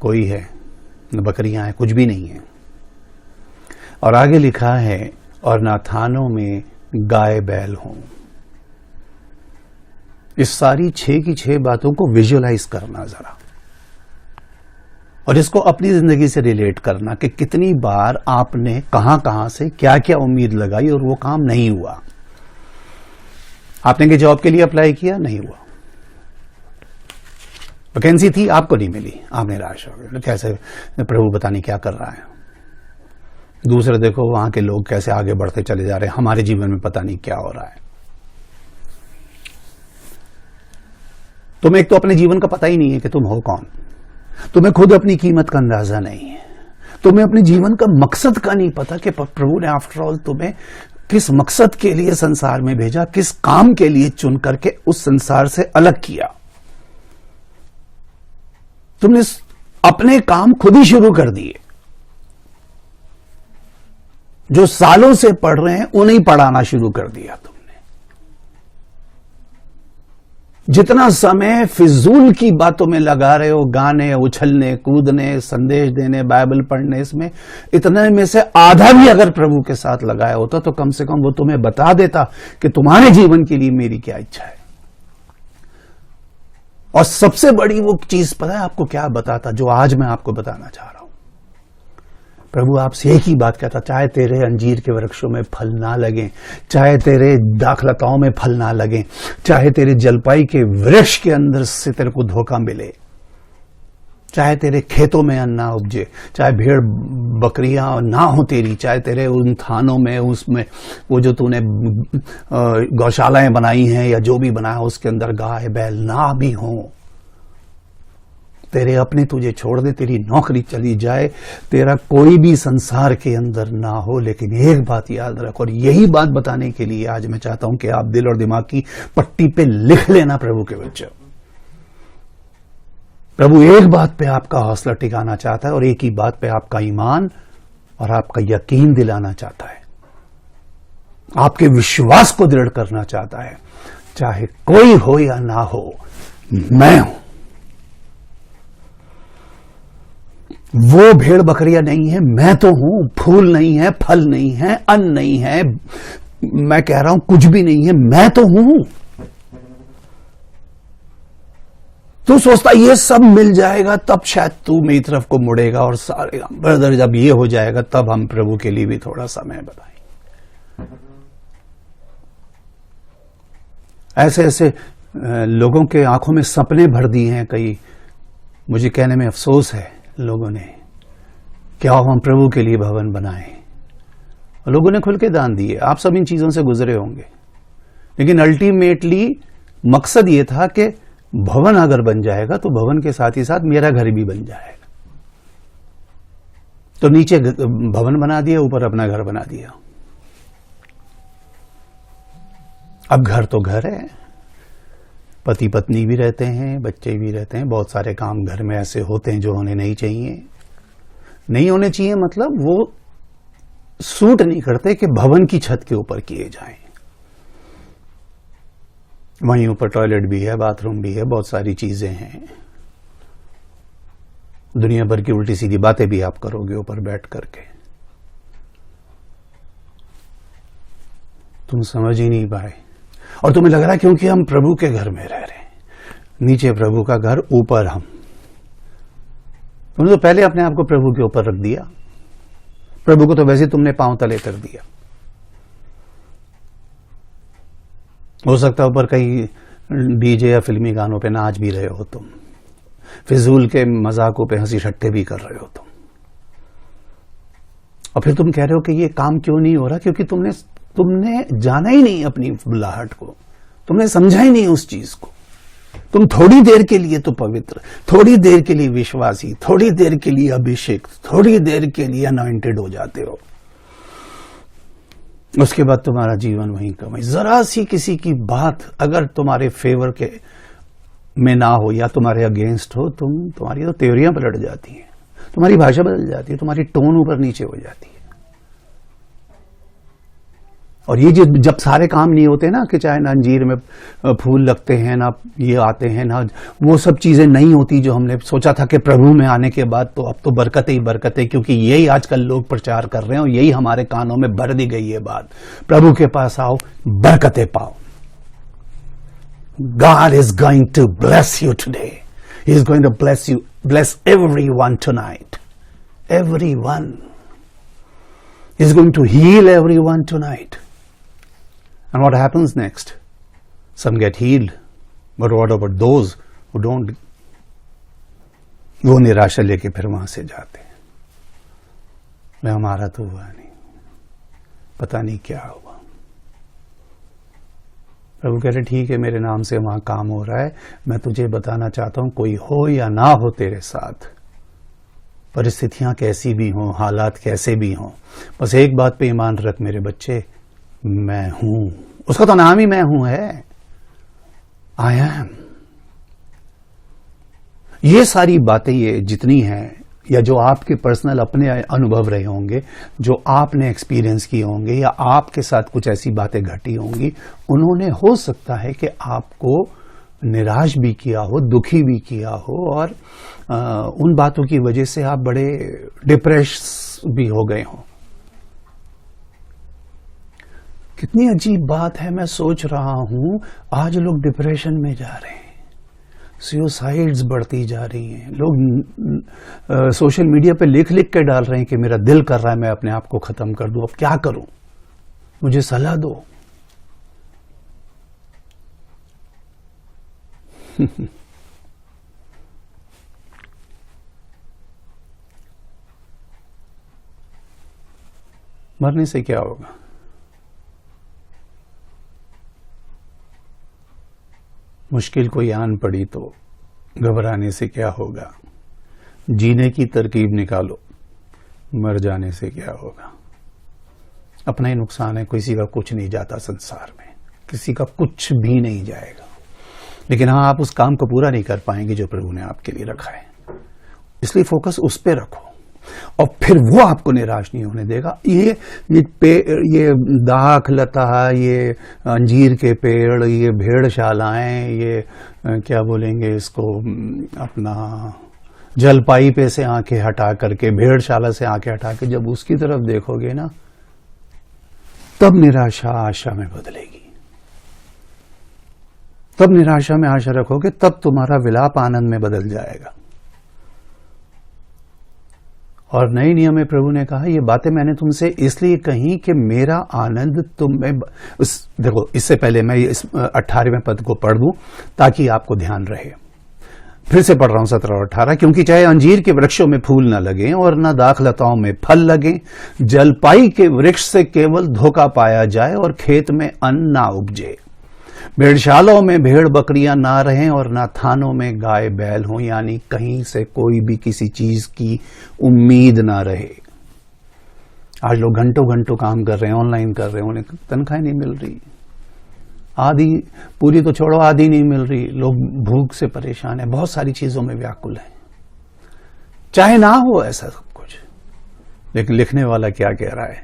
कोई है, न बकरियां हैं, कुछ भी नहीं है। और आगे लिखा है और ना थानों में गाय बैल हों। इस सारी 6 की 6 बातों को विजुअलाइज करना जरा, और इसको अपनी जिंदगी से रिलेट करना कि कितनी बार आपने कहां कहां से क्या क्या उम्मीद लगाई और वो काम नहीं हुआ। आपने कि जॉब के लिए अप्लाई किया, नहीं हुआ। वैकेंसी थी, आपको नहीं मिली, आप निराश हो गए, कैसे प्रभु पता नहीं क्या कर रहा है। दूसरे देखो वहां के लोग कैसे आगे बढ़ते चले जा रहे हैं, हमारे जीवन में पता नहीं क्या हो रहा है। तुम्हें एक तो अपने जीवन का पता ही नहीं है कि तुम हो कौन, तुम्हें खुद अपनी कीमत का अंदाजा नहीं है, तुम्हें अपने जीवन का मकसद का नहीं पता कि प्रभु ने आफ्टर ऑल तुम्हें किस मकसद के लिए संसार में भेजा, किस काम के लिए चुन करके उस संसार से अलग किया। तुमने अपने काम खुद ही शुरू कर दिए। जो सालों से पढ़ रहे हैं उन्हें पढ़ाना शुरू कर दिया तुमने। जितना समय फिजूल की बातों में लगा रहे हो, गाने, उछलने, कूदने, संदेश देने, बाइबल पढ़ने, इसमें इतने में से आधा भी अगर प्रभु के साथ लगाया होता तो कम से कम वो तुम्हें बता देता कि तुम्हारे जीवन के लिए मेरी क्या इच्छा है। और सबसे बड़ी वो चीज पता है आपको क्या बताता, जो आज मैं आपको बताना चाह रहा हूं। प्रभु आपसे एक ही बात कहता, चाहे तेरे अंजीर के वृक्षों में फल ना लगे, चाहे तेरे दाखलताओं में फल ना लगे, चाहे तेरे जलपाई के वृक्ष के अंदर से तेरे को धोखा मिले, चाहे तेरे खेतों में अन्न ना उपजे, चाहे भेड़ बकरियां ना हो तेरी, चाहे तेरे उन थानों में उसमें वो जो तूने गौशालाएं बनाई हैं या जो भी बनाया उसके अंदर गाय बैल ना भी हो, तेरे अपने तुझे छोड़ दे, तेरी नौकरी चली जाए, तेरा कोई भी संसार के अंदर ना हो, लेकिन एक बात याद रख। और यही बात बताने के लिए आज मैं चाहता हूं कि आप दिल और दिमाग की पट्टी पे लिख लेना, प्रभु के बच्चे, प्रभु एक बात पे आपका हौसला टिकाना चाहता है और एक ही बात पे आपका ईमान और आपका यकीन दिलाना चाहता है, आपके विश्वास को दृढ़ करना चाहता है। चाहे कोई हो या ना हो, मैं हूं। वो भेड़ बकरियां नहीं है, मैं तो हूं। फूल नहीं है, फल नहीं है, अन्न नहीं है, मैं कह रहा हूं कुछ भी नहीं है, मैं तो हूं। तू सोचता ये सब मिल जाएगा तब शायद तू मेरी तरफ को मुड़ेगा और सारे ब्रदर जब ये हो जाएगा तब हम प्रभु के लिए भी थोड़ा समय बताएं। ऐसे ऐसे लोगों के आंखों में सपने भर दिए हैं कई, मुझे कहने में अफसोस है लोगों ने, क्या हम प्रभु के लिए भवन बनाएं। लोगों ने खुल के दान दिए, आप सब इन चीजों से गुजरे होंगे, लेकिन अल्टीमेटली मकसद ये था कि भवन अगर बन जाएगा तो भवन के साथ ही साथ मेरा घर भी बन जाएगा। तो नीचे भवन बना दिया, ऊपर अपना घर बना दिया। अब घर तो घर है, पति पत्नी भी रहते हैं, बच्चे भी रहते हैं, बहुत सारे काम घर में ऐसे होते हैं जो होने नहीं चाहिए। नहीं होने चाहिए मतलब वो सूट नहीं करते कि भवन की छत के ऊपर किए जाएं। वहीं ऊपर टॉयलेट भी है, बाथरूम भी है, बहुत सारी चीजें हैं। दुनिया भर की उल्टी सीधी बातें भी आप करोगे ऊपर बैठ करके। तुम समझ ही नहीं पाए और तुम्हें लग रहा है क्योंकि हम प्रभु के घर में रह रहे हैं, नीचे प्रभु का घर, ऊपर हम। तुमने तो पहले अपने आप को प्रभु के ऊपर रख दिया, प्रभु को तो वैसे तुमने पांव तले कर दिया। हो सकता है ऊपर कहीं डीजे या फिल्मी गानों पे नाच भी रहे हो तुम, फिजूल के मजाकों पे हंसी ठट्टे भी कर रहे हो तुम, और फिर तुम कह रहे हो कि ये काम क्यों नहीं हो रहा, क्योंकि तुमने जाना ही नहीं अपनी बुलाहट को, तुमने समझा ही नहीं उस चीज को। तुम थोड़ी देर के लिए तो पवित्र, थोड़ी देर के लिए विश्वासी, थोड़ी देर के लिए अभिषेक, थोड़ी देर के लिए अनॉइंटेड हो जाते हो, उसके बाद तुम्हारा जीवन वहीं कम है। जरा सी किसी की बात अगर तुम्हारे फेवर के में ना हो या तुम्हारे अगेंस्ट हो, तुम्हारी तो थ्योरियां पलट जाती हैं, तुम्हारी भाषा बदल जाती है, तुम्हारी टोन ऊपर नीचे हो जाती है। और ये जब सारे काम नहीं होते ना, कि चाहे ना अंजीर में फूल लगते हैं, ना ये आते हैं, ना वो सब चीजें नहीं होती जो हमने सोचा था कि प्रभु में आने के बाद तो अब तो बरकतें ही बरकतें, क्योंकि यही आजकल लोग प्रचार कर रहे हैं और यही हमारे कानों में भर दी गई है बात, प्रभु के पास आओ बरकतें पाओ। God is going to bless you today. He is going to bless you, bless everyone tonight. Everyone. He is going to heal everyone tonight. And what happens next? Some get healed, but what about those who don't? वो निराशा लेके फिर वहां से जाते हैं, मैं हमारा तो हुआ नहीं, पता नहीं क्या हुआ। प्रभु कह रहे ठीक है, मेरे नाम से वहां काम हो रहा है, मैं तुझे बताना चाहता हूं, कोई हो या ना हो तेरे साथ, परिस्थितियां कैसी भी हों, हालात कैसे भी हों, बस एक बात पे ईमान रख मेरे बच्चे, मैं हूं। उसका तो नाम ही मैं हूं है, आई एम। ये सारी बातें ये जितनी हैं, या जो आपके पर्सनल अपने अनुभव रहे होंगे, जो आपने एक्सपीरियंस किए होंगे, या आपके साथ कुछ ऐसी बातें घटी होंगी, उन्होंने हो सकता है कि आपको निराश भी किया हो, दुखी भी किया हो, और उन बातों की वजह से आप बड़े डिप्रेस भी हो गए हों। कितनी अजीब बात है, मैं सोच रहा हूं आज लोग डिप्रेशन में जा रहे हैं, सुसाइड्स बढ़ती जा रही हैं, लोग सोशल मीडिया पे लिख लिख के डाल रहे हैं कि मेरा दिल कर रहा है मैं अपने आप को खत्म कर दूं, अब क्या करूं, मुझे सलाह दो। मरने से क्या होगा? मुश्किल कोई आन पड़ी तो घबराने से क्या होगा? जीने की तरकीब निकालो, मर जाने से क्या होगा। अपना ही नुकसान है, किसी का कुछ नहीं जाता संसार में, किसी का कुछ भी नहीं जाएगा। लेकिन हाँ, आप उस काम को पूरा नहीं कर पाएंगे जो प्रभु ने आपके लिए रखा है, इसलिए फोकस उस पे रखो और फिर वो आपको निराश नहीं होने देगा। ये दाख लता, ये अंजीर के पेड़, ये भेड़शालाएं, ये क्या बोलेंगे इसको, अपना जलपाई पे से आंखें हटा करके, भेड़शाला से आंखें हटा के जब उसकी तरफ देखोगे ना, तब निराशा आशा में बदलेगी। तब निराशा में आशा रखोगे, तब तुम्हारा विलाप आनंद में बदल जाएगा। और नए नियम में प्रभु ने कहा, ये बातें मैंने तुमसे इसलिए कही कि मेरा आनंद तुम में देखो, इससे पहले मैं इस 18वें पद को पढ़ दूं ताकि आपको ध्यान रहे। फिर से पढ़ रहा हूं 17 और 18, क्योंकि चाहे अंजीर के वृक्षों में फूल न लगे और न दाखलताओं में फल लगे, जलपाई के वृक्ष से केवल धोखा पाया जाए और खेत में अन्न ना उपजे, भेड़शालाओं में भेड़ बकरियां ना रहें और ना थानों में गाय बैल हों, यानी कहीं से कोई भी किसी चीज की उम्मीद ना रहे। आज लोग घंटों घंटों काम कर रहे हैं, ऑनलाइन कर रहे हैं, उन्हें तनख्वाह नहीं मिल रही, आधी पूरी तो छोड़ो, आधी नहीं मिल रही, लोग भूख से परेशान है, बहुत सारी चीजों में व्याकुल है। चाहे ना हो ऐसा सब कुछ, लेकिन लिखने वाला क्या कह रहा है,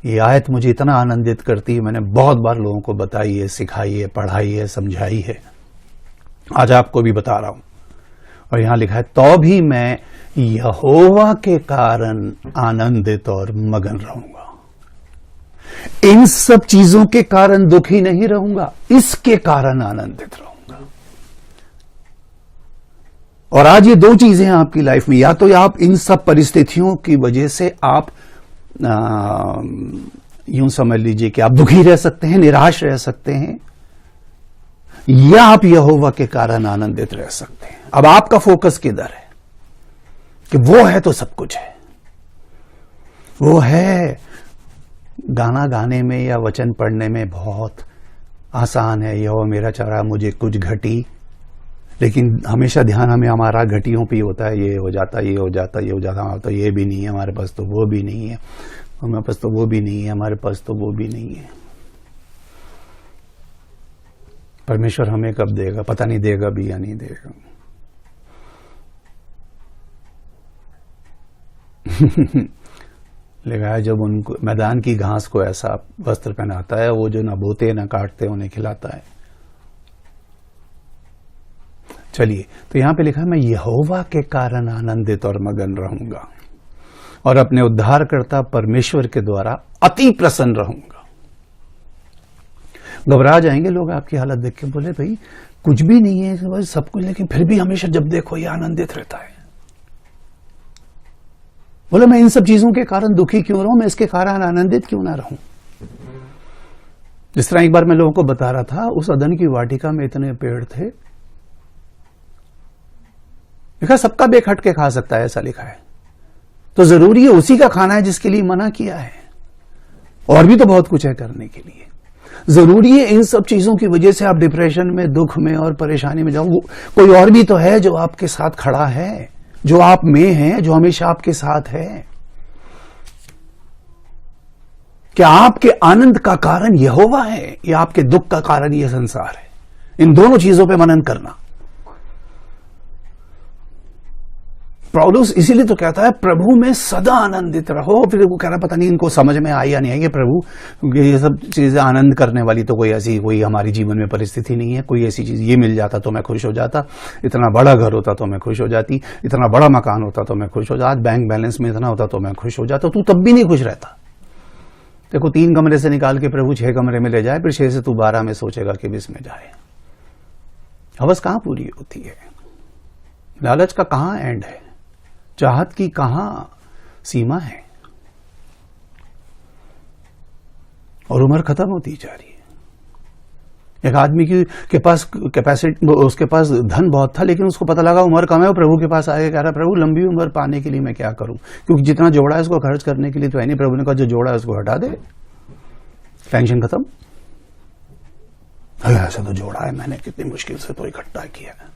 ये आयत मुझे इतना आनंदित करती है, मैंने बहुत बार लोगों को बताई है, सिखाई है, पढ़ाई है, समझाई है, आज आपको भी बता रहा हूं। और यहां लिखा है, तो भी मैं यहोवा के कारण आनंदित और मगन रहूंगा। इन सब चीजों के कारण दुखी नहीं रहूंगा, इसके कारण आनंदित रहूंगा। और आज ये दो चीजें हैं आपकी लाइफ में, या तो आप इन सब परिस्थितियों की वजह से आप यूं समझ लीजिए कि आप दुखी रह सकते हैं, निराश रह सकते हैं, या आप यहोवा के कारण आनंदित रह सकते हैं। अब आपका फोकस किधर है, कि वो है तो सब कुछ है, वो है। गाना गाने में या वचन पढ़ने में बहुत आसान है, यहोवा मेरा चारा मुझे कुछ घटी, लेकिन हमेशा ध्यान हमें हमारा घटियों पे होता है, ये हो जाता, ये हो जाता, ये हो जाता, हमारे तो ये भी नहीं है, हमारे पास तो वो भी नहीं है, हमारे पास तो वो भी नहीं है, हमारे पास तो वो भी नहीं है। परमेश्वर हमें कब देगा, पता नहीं, देगा भी या नहीं देगा। लिखा है, जब उनको मैदान की घास को ऐसा वस्त्र पहनाता है, वो जो ना बोते ना काटते उन्हें खिलाता है। चलिए, तो यहां पे लिखा है, मैं यहोवा के कारण आनंदित और मगन रहूंगा और अपने उद्धारकर्ता परमेश्वर के द्वारा अति प्रसन्न रहूंगा। घबरा जाएंगे लोग आपकी हालत देख के, बोले भाई कुछ भी नहीं है सब कुछ, लेकिन फिर भी हमेशा जब देखो ये आनंदित रहता है। बोले मैं इन सब चीजों के कारण दुखी क्यों रहूं, मैं इसके कारण आनंदित क्यों ना रहूं। जिस तरह एक बार मैं लोगों को बता रहा था, उस अदन की वाटिका में इतने पेड़ थे, लिखा सबका बेख हट के खा सकता है, ऐसा लिखा है। तो जरूरी है उसी का खाना है जिसके लिए मना किया है, और भी तो बहुत कुछ है करने के लिए। जरूरी है इन सब चीजों की वजह से आप डिप्रेशन में, दुख में और परेशानी में जाओ, कोई और भी तो है जो आपके साथ खड़ा है, जो आप में है, जो हमेशा आपके साथ है। क्या आपके आनंद का कारण यहोवा है या आपके दुख का कारण यह संसार है? इन दोनों चीजों पे मनन करना। पौलुस इसीलिए तो कहता है प्रभु में सदा आनंदित रहो। फिर वो कह रहा पता नहीं इनको समझ में आई या नहीं आई ये प्रभु, क्योंकि ये सब चीजें आनंद करने वाली तो कोई हमारी जीवन में परिस्थिति नहीं है। कोई ऐसी चीज ये मिल जाता तो मैं खुश हो जाता, इतना बड़ा घर होता तो मैं खुश हो जाती, इतना बड़ा मकान होता तो मैं खुश हो जाता, बैंक बैलेंस में इतना होता तो मैं खुश हो जाता। तू तब भी नहीं खुश रहता। देखो 3 कमरे से निकाल के प्रभु 6 कमरे में ले जाए, फिर 6 से तू 12 में सोचेगा कि 20 में जाए। हवस कहां पूरी होती है? लालच का कहां एंड है? चाहत की कहां सीमा है? और उम्र खत्म होती जा रही है। एक आदमी के पास कैपेसिटी, उसके पास धन बहुत था, लेकिन उसको पता लगा उम्र कम है, वो प्रभु के पास आगे कह रहा प्रभु लंबी उम्र पाने के लिए मैं क्या करूं, क्योंकि जितना जोड़ा है उसको खर्च करने के लिए तो है नहीं। प्रभु ने कहा जो जोड़ा है उसको हटा दे, टेंशन खत्म। ऐसा तो जोड़ा है मैंने कितनी मुश्किल से तो इकट्ठा किया है।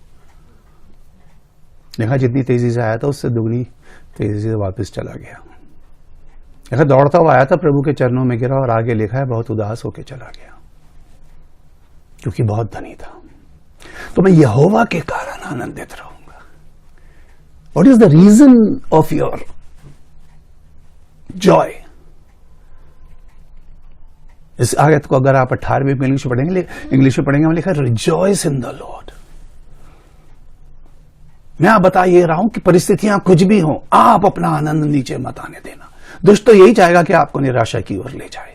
देखा जितनी तेजी से आया था उससे दुगनी तेजी से वापस चला गया। देखा दौड़ता हुआ आया था, प्रभु के चरणों में गिरा और आगे लिखा है बहुत उदास होकर चला गया क्योंकि बहुत धनी था। तो मैं यहोवा के कारण आनंदित रहूंगा। What is the reason of your joy? इस आयत को अगर आप 18वीं में इंग्लिश में पढ़ेंगे लिखा है रिजॉइस इन द लॉर्ड। मैं आप बता ये रहा हूं कि परिस्थितियां कुछ भी हो, आप अपना आनंद नीचे मत आने देना। दुष्ट तो यही चाहेगा कि आपको निराशा की ओर ले जाए।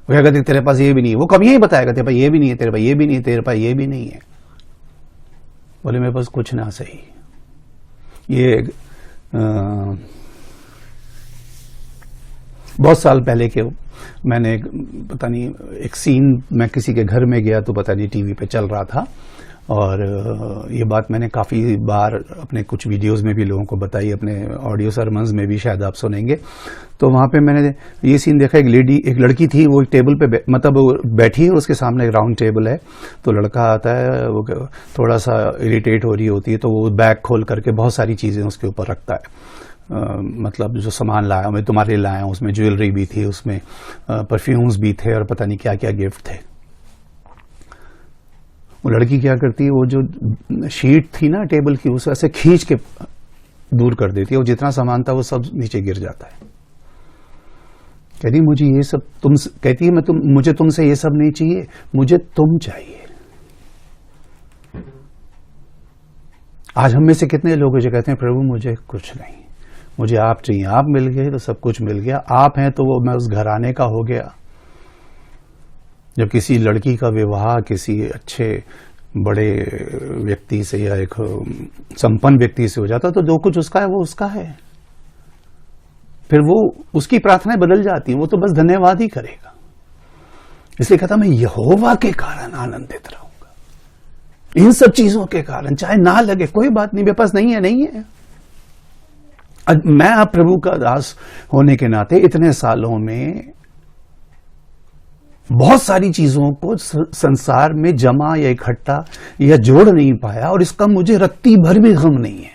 वो क्या कहते तेरे पास ये भी नहीं है, वो कभी यही बताएगा तेरे पास ये भी नहीं है, तेरे पास ये भी नहीं है, तेरे पास ये भी नहीं है। बोले मेरे पास कुछ ना सही। ये बहुत साल पहले के मैंने पता नहीं एक सीन, मैं किसी के घर में गया तो पता नहीं टीवी पे चल रहा था, और ये बात मैंने काफ़ी बार अपने कुछ वीडियोस में भी लोगों को बताई, अपने ऑडियो सरमन्स में भी शायद आप सुनेंगे। तो वहाँ पे मैंने ये सीन देखा, एक लड़की थी, वो एक टेबल पे मतलब वो बैठी है, उसके सामने एक राउंड टेबल है। तो लड़का आता है, वो थोड़ा सा इरिटेट हो रही होती है, तो वो बैग खोल करके बहुत सारी चीज़ें उसके ऊपर रखता है। मतलब जो सामान लाया मैं तुम्हारे लिए लाया हूँ, उसमें ज्वेलरी भी थी, उसमें परफ्यूम्स भी थे और पता नहीं क्या क्या गिफ्ट थे। वो लड़की क्या करती है, वो जो शीट थी ना टेबल की, उसे ऐसे खींच के दूर कर देती है, और जितना सामान था वो सब नीचे गिर जाता है। कहती मुझे ये सब कहती है मुझे तुमसे ये सब नहीं चाहिए, मुझे तुम चाहिए। आज हम में से कितने लोग जो कहते हैं प्रभु मुझे कुछ नहीं, मुझे आप चाहिए, आप मिल गए तो सब कुछ मिल गया, आप हैं तो वो मैं उस घराने का हो गया। जब किसी लड़की का विवाह किसी अच्छे बड़े व्यक्ति से या एक संपन्न व्यक्ति से हो जाता तो जो कुछ उसका है वो उसका है। फिर वो उसकी प्रार्थनाएं बदल जाती हैं, वो तो बस धन्यवाद ही करेगा। इसलिए कहता मैं यहोवा के कारण आनंदित रहूंगा, इन सब चीजों के कारण, चाहे ना लगे कोई बात नहीं, मेरे पास नहीं है, नहीं है। मैं आप प्रभु का दास होने के नाते इतने सालों में बहुत सारी चीजों को संसार में जमा या इकट्ठा या जोड़ नहीं पाया, और इसका मुझे रत्ती भर भी गम नहीं है।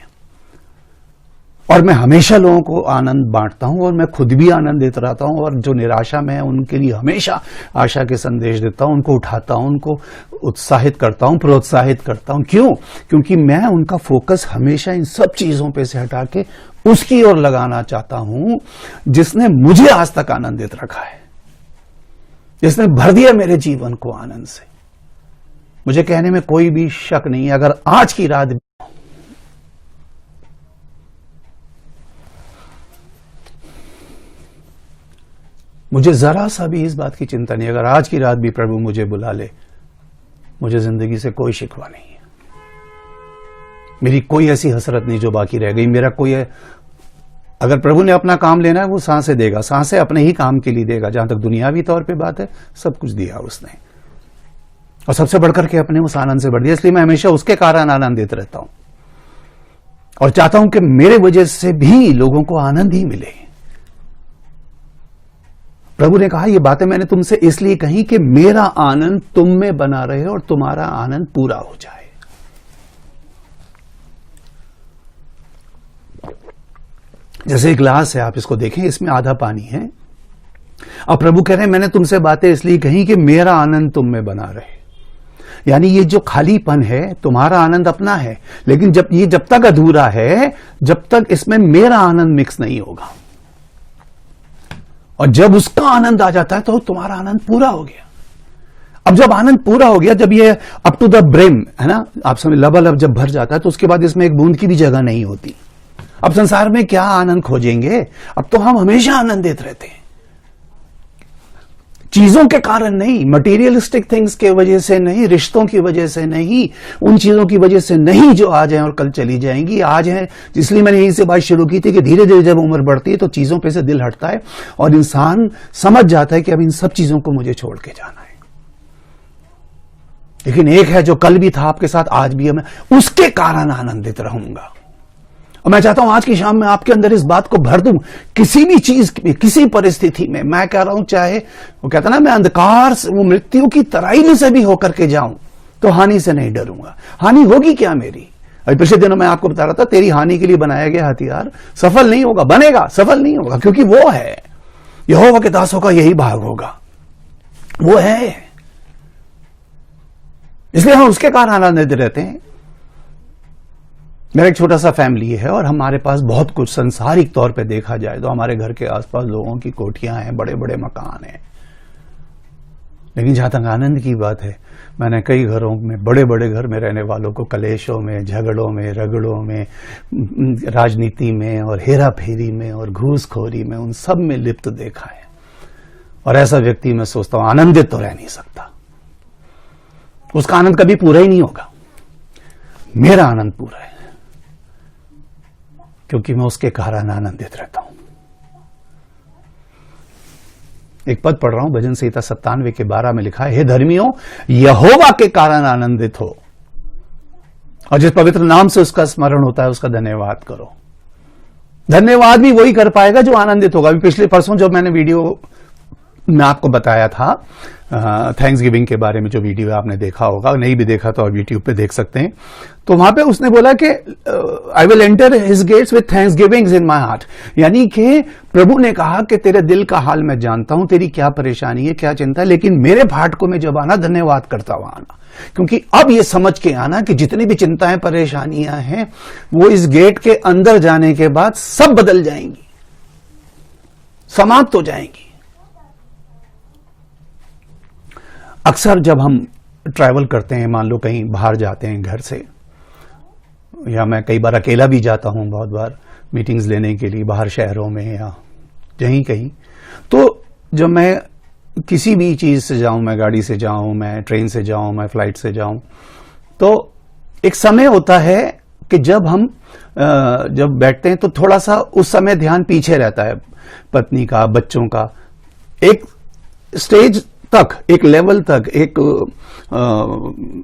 और मैं हमेशा लोगों को आनंद बांटता हूं, और मैं खुद भी आनंदित रहता हूं, और जो निराशा में है उनके लिए हमेशा आशा के संदेश देता हूं, उनको उठाता हूं, उनको उत्साहित करता हूं, प्रोत्साहित करता हूं। क्यों? क्योंकि मैं उनका फोकस हमेशा इन सब चीजों पे से हटा के उसकी ओर लगाना चाहता हूं जिसने मुझे आज तक आनंदित रखा है, जिसने भर दिया मेरे जीवन को आनंद से। मुझे कहने में कोई भी शक नहीं है, अगर आज की रात मुझे जरा सा भी इस बात की चिंता नहीं, अगर आज की रात भी प्रभु मुझे बुला ले, मुझे जिंदगी से कोई शिकवा नहीं है। मेरी कोई ऐसी हसरत नहीं जो बाकी रह गई। मेरा कोई अगर प्रभु ने अपना काम लेना है वो सांसें देगा, सांसें अपने ही काम के लिए देगा। जहां तक दुनियावी तौर पे बात है, सब कुछ दिया उसने, और सबसे बढ़कर के अपने उस आनंद से बढ़ दिया। इसलिए मैं हमेशा उसके कारण आनंदित रहता हूं, और चाहता हूं कि मेरे वजह से भी लोगों को आनंद ही मिले। प्रभु ने कहा ये बातें मैंने तुमसे इसलिए कही कि मेरा आनंद तुम में बना रहे और तुम्हारा आनंद पूरा हो जाए। जैसे एक गिलास है, आप इसको देखें, इसमें आधा पानी है, और प्रभु कह रहे हैं मैंने तुमसे बातें इसलिए कही कि मेरा आनंद तुम में बना रहे। यानी ये जो खालीपन है तुम्हारा आनंद अपना है, लेकिन जब तक अधूरा है, जब तक इसमें मेरा आनंद मिक्स नहीं होगा। और जब उसका आनंद आ जाता है तो तुम्हारा आनंद पूरा हो गया। अब जब आनंद पूरा हो गया, जब ये अप टू द ब्रिम है ना, आप समझ, लबालब जब भर जाता है, तो उसके बाद इसमें एक बूंद की भी जगह नहीं होती। अब संसार में क्या आनंद खोजेंगे? अब तो हम हमेशा आनंदित रहते हैं, चीजों के कारण नहीं, मटेरियलिस्टिक थिंग्स के वजह से नहीं, रिश्तों की वजह से नहीं, उन चीजों की वजह से नहीं जो आज हैं और कल चली जाएंगी। आज है, इसलिए मैंने यहीं से बात शुरू की थी कि धीरे धीरे जब उम्र बढ़ती है तो चीजों पे से दिल हटता है, और इंसान समझ जाता है कि अब इन सब चीजों को मुझे छोड़ के जाना है। लेकिन एक है जो कल भी था आपके साथ, आज भी है, मैं उसके कारण आनंदित रहूंगा। और मैं चाहता हूं आज की शाम में आपके अंदर इस बात को भर दूं, किसी भी चीज, किसी परिस्थिति में। मैं कह रहा हूं, चाहे वो कहता ना मैं अंधकार से, वो मृत्यु की तराई में से भी होकर के जाऊं तो हानि से नहीं डरूंगा। हानि होगी क्या मेरी? अभी पिछले दिनों मैं आपको बता रहा था, तेरी हानि के लिए बनाया गया हथियार सफल नहीं होगा, बनेगा, सफल नहीं होगा, क्योंकि वो है, यहोवा के दासों का यही भाग होगा, वो है, इसलिए हम उसके कारण आनंदित रहते हैं। मेरा एक छोटा सा फैमिली है और हमारे पास बहुत कुछ, संसारिक तौर पे देखा जाए तो हमारे घर के आसपास लोगों की कोठियां हैं, बड़े बड़े मकान हैं, लेकिन जहां तक आनंद की बात है, मैंने कई घरों में, बड़े बड़े घर में रहने वालों को कलेशों में, झगड़ों में, रगड़ों में, राजनीति में और हेरा फेरी में और घूसखोरी में, उन सब में लिप्त देखा है। और ऐसा व्यक्ति मैं सोचता हूं आनंदित तो रह नहीं सकता, उसका आनंद कभी पूरा ही नहीं होगा। मेरा आनंद पूरा है क्योंकि मैं उसके कारण आनंदित रहता हूं। एक पद पढ़ रहा हूं, भजन संहिता 97 के 12 में लिखा है, हे धर्मियों, यहोवा के कारण आनंदित हो, और जिस पवित्र नाम से उसका स्मरण होता है उसका धन्यवाद करो। धन्यवाद भी वही कर पाएगा जो आनंदित होगा। अभी पिछले परसों जब मैंने वीडियो में आपको बताया था थैंक्स गिविंग के बारे में, जो वीडियो आपने देखा होगा, नहीं भी देखा तो आप यूट्यूब पे देख सकते हैं, तो वहां पे उसने बोला कि I will enter his gates with thanksgivings in my heart, यानी कि प्रभु ने कहा कि तेरे दिल का हाल मैं जानता हूं, तेरी क्या परेशानी है, क्या चिंता है, लेकिन मेरे फाटकों में जब आना, धन्यवाद करता हुआ आना, क्योंकि अब ये समझ के आना कि जितनी भी चिंताएं, परेशानियां हैं, वो इस गेट के अंदर जाने के बाद सब बदल जाएंगी, समाप्त हो जाएंगी। अक्सर जब हम ट्रैवल करते हैं, मान लो कहीं बाहर जाते हैं घर से, या मैं कई बार अकेला भी जाता हूं, बहुत बार मीटिंग्स लेने के लिए बाहर शहरों में या कहीं कहीं, तो जब मैं किसी भी चीज से जाऊं, मैं गाड़ी से जाऊं, मैं ट्रेन से जाऊं, मैं फ्लाइट से जाऊं, तो एक समय होता है कि जब हम जब बैठते हैं तो थोड़ा सा उस समय ध्यान पीछे रहता है, पत्नी का, बच्चों का, एक स्टेज तक, एक लेवल तक, एक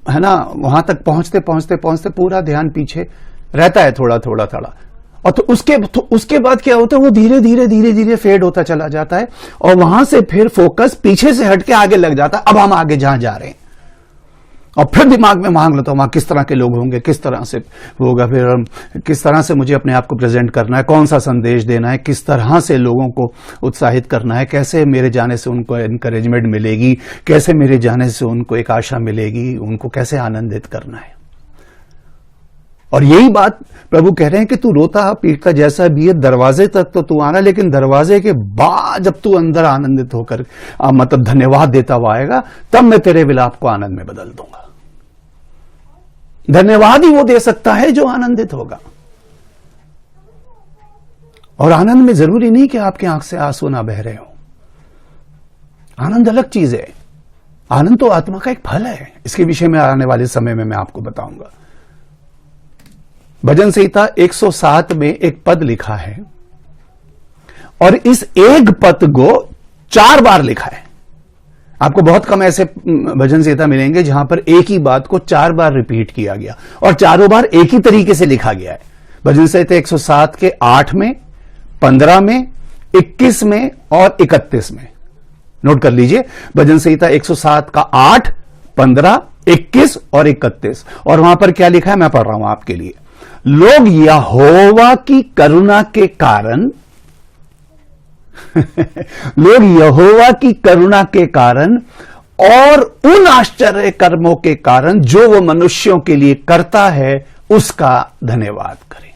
है ना, वहां तक पहुंचते पहुंचते पहुंचते पूरा ध्यान पीछे रहता है, थोड़ा थोड़ा थोड़ा, और तो उसके बाद क्या होता है, वो धीरे धीरे धीरे धीरे फेड होता चला जाता है, और वहां से फिर फोकस पीछे से हटके आगे लग जाता है। अब हम आगे जहां जा रहे हैं, और फिर दिमाग में मांग लेता हूं वहां किस तरह के लोग होंगे, किस तरह से होगा, फिर किस तरह से मुझे अपने आप को प्रेजेंट करना है, कौन सा संदेश देना है, किस तरह से लोगों को उत्साहित करना है, कैसे मेरे जाने से उनको एनकरेजमेंट मिलेगी, कैसे मेरे जाने से उनको एक आशा मिलेगी, उनको कैसे आनंदित करना है। और यही बात प्रभु कह रहे हैं कि तू रोता पीटता जैसा भी है, दरवाजे तक तो तू आना, लेकिन दरवाजे के बाद जब तू अंदर आनंदित होकर मतलब धन्यवाद देता हुआ आएगा, तब मैं तेरे विलाप को आनंद में बदल दूंगा। धन्यवाद ही वो दे सकता है जो आनंदित होगा। और आनंद में जरूरी नहीं कि आपकी आंख से आंसू ना बह रहे हो, आनंद अलग चीज है। आनंद तो आत्मा का एक फल है, इसके विषय में आने वाले समय में मैं आपको बताऊंगा। भजन संहिता 107 में एक पद लिखा है, और इस एक पद को 4 बार लिखा है। आपको बहुत कम ऐसे भजन संहिता मिलेंगे जहां पर एक ही बात को 4 बार रिपीट किया गया, और चारों बार एक ही तरीके से लिखा गया है। भजन संहिता 107 के 8 में, 15 में, 21 में और 31 में। नोट कर लीजिए, भजन संहिता 107 का 8, 15, 21 और 31। और वहां पर क्या लिखा है, मैं पढ़ रहा हूं आपके लिए। लोग यहोवा की करुणा के कारण लोग यहोवा की करुणा के कारण और उन आश्चर्य कर्मों के कारण जो वो मनुष्यों के लिए करता है, उसका धन्यवाद करें।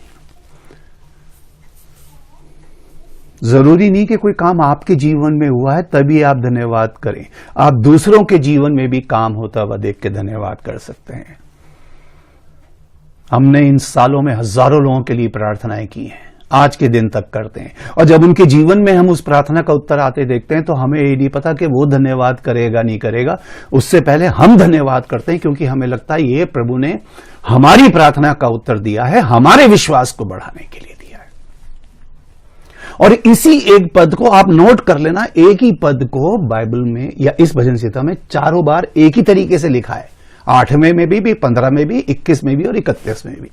जरूरी नहीं कि कोई काम आपके जीवन में हुआ है तभी आप धन्यवाद करें, आप दूसरों के जीवन में भी काम होता हुआ देख के धन्यवाद कर सकते हैं। हमने इन सालों में हजारों लोगों के लिए प्रार्थनाएं की हैं, आज के दिन तक करते हैं, और जब उनके जीवन में हम उस प्रार्थना का उत्तर आते देखते हैं तो हमें ये नहीं पता कि वो धन्यवाद करेगा नहीं करेगा, उससे पहले हम धन्यवाद करते हैं, क्योंकि हमें लगता है ये प्रभु ने हमारी प्रार्थना का उत्तर दिया है, हमारे विश्वास को बढ़ाने के लिए दिया है। और इसी एक पद को आप नोट कर लेना, एक ही पद को बाइबल में या इस भजन संहिता में 4 बार एक ही तरीके से लिखा है, 8वें में भी, 15 में भी, 21 में भी और 31 में भी।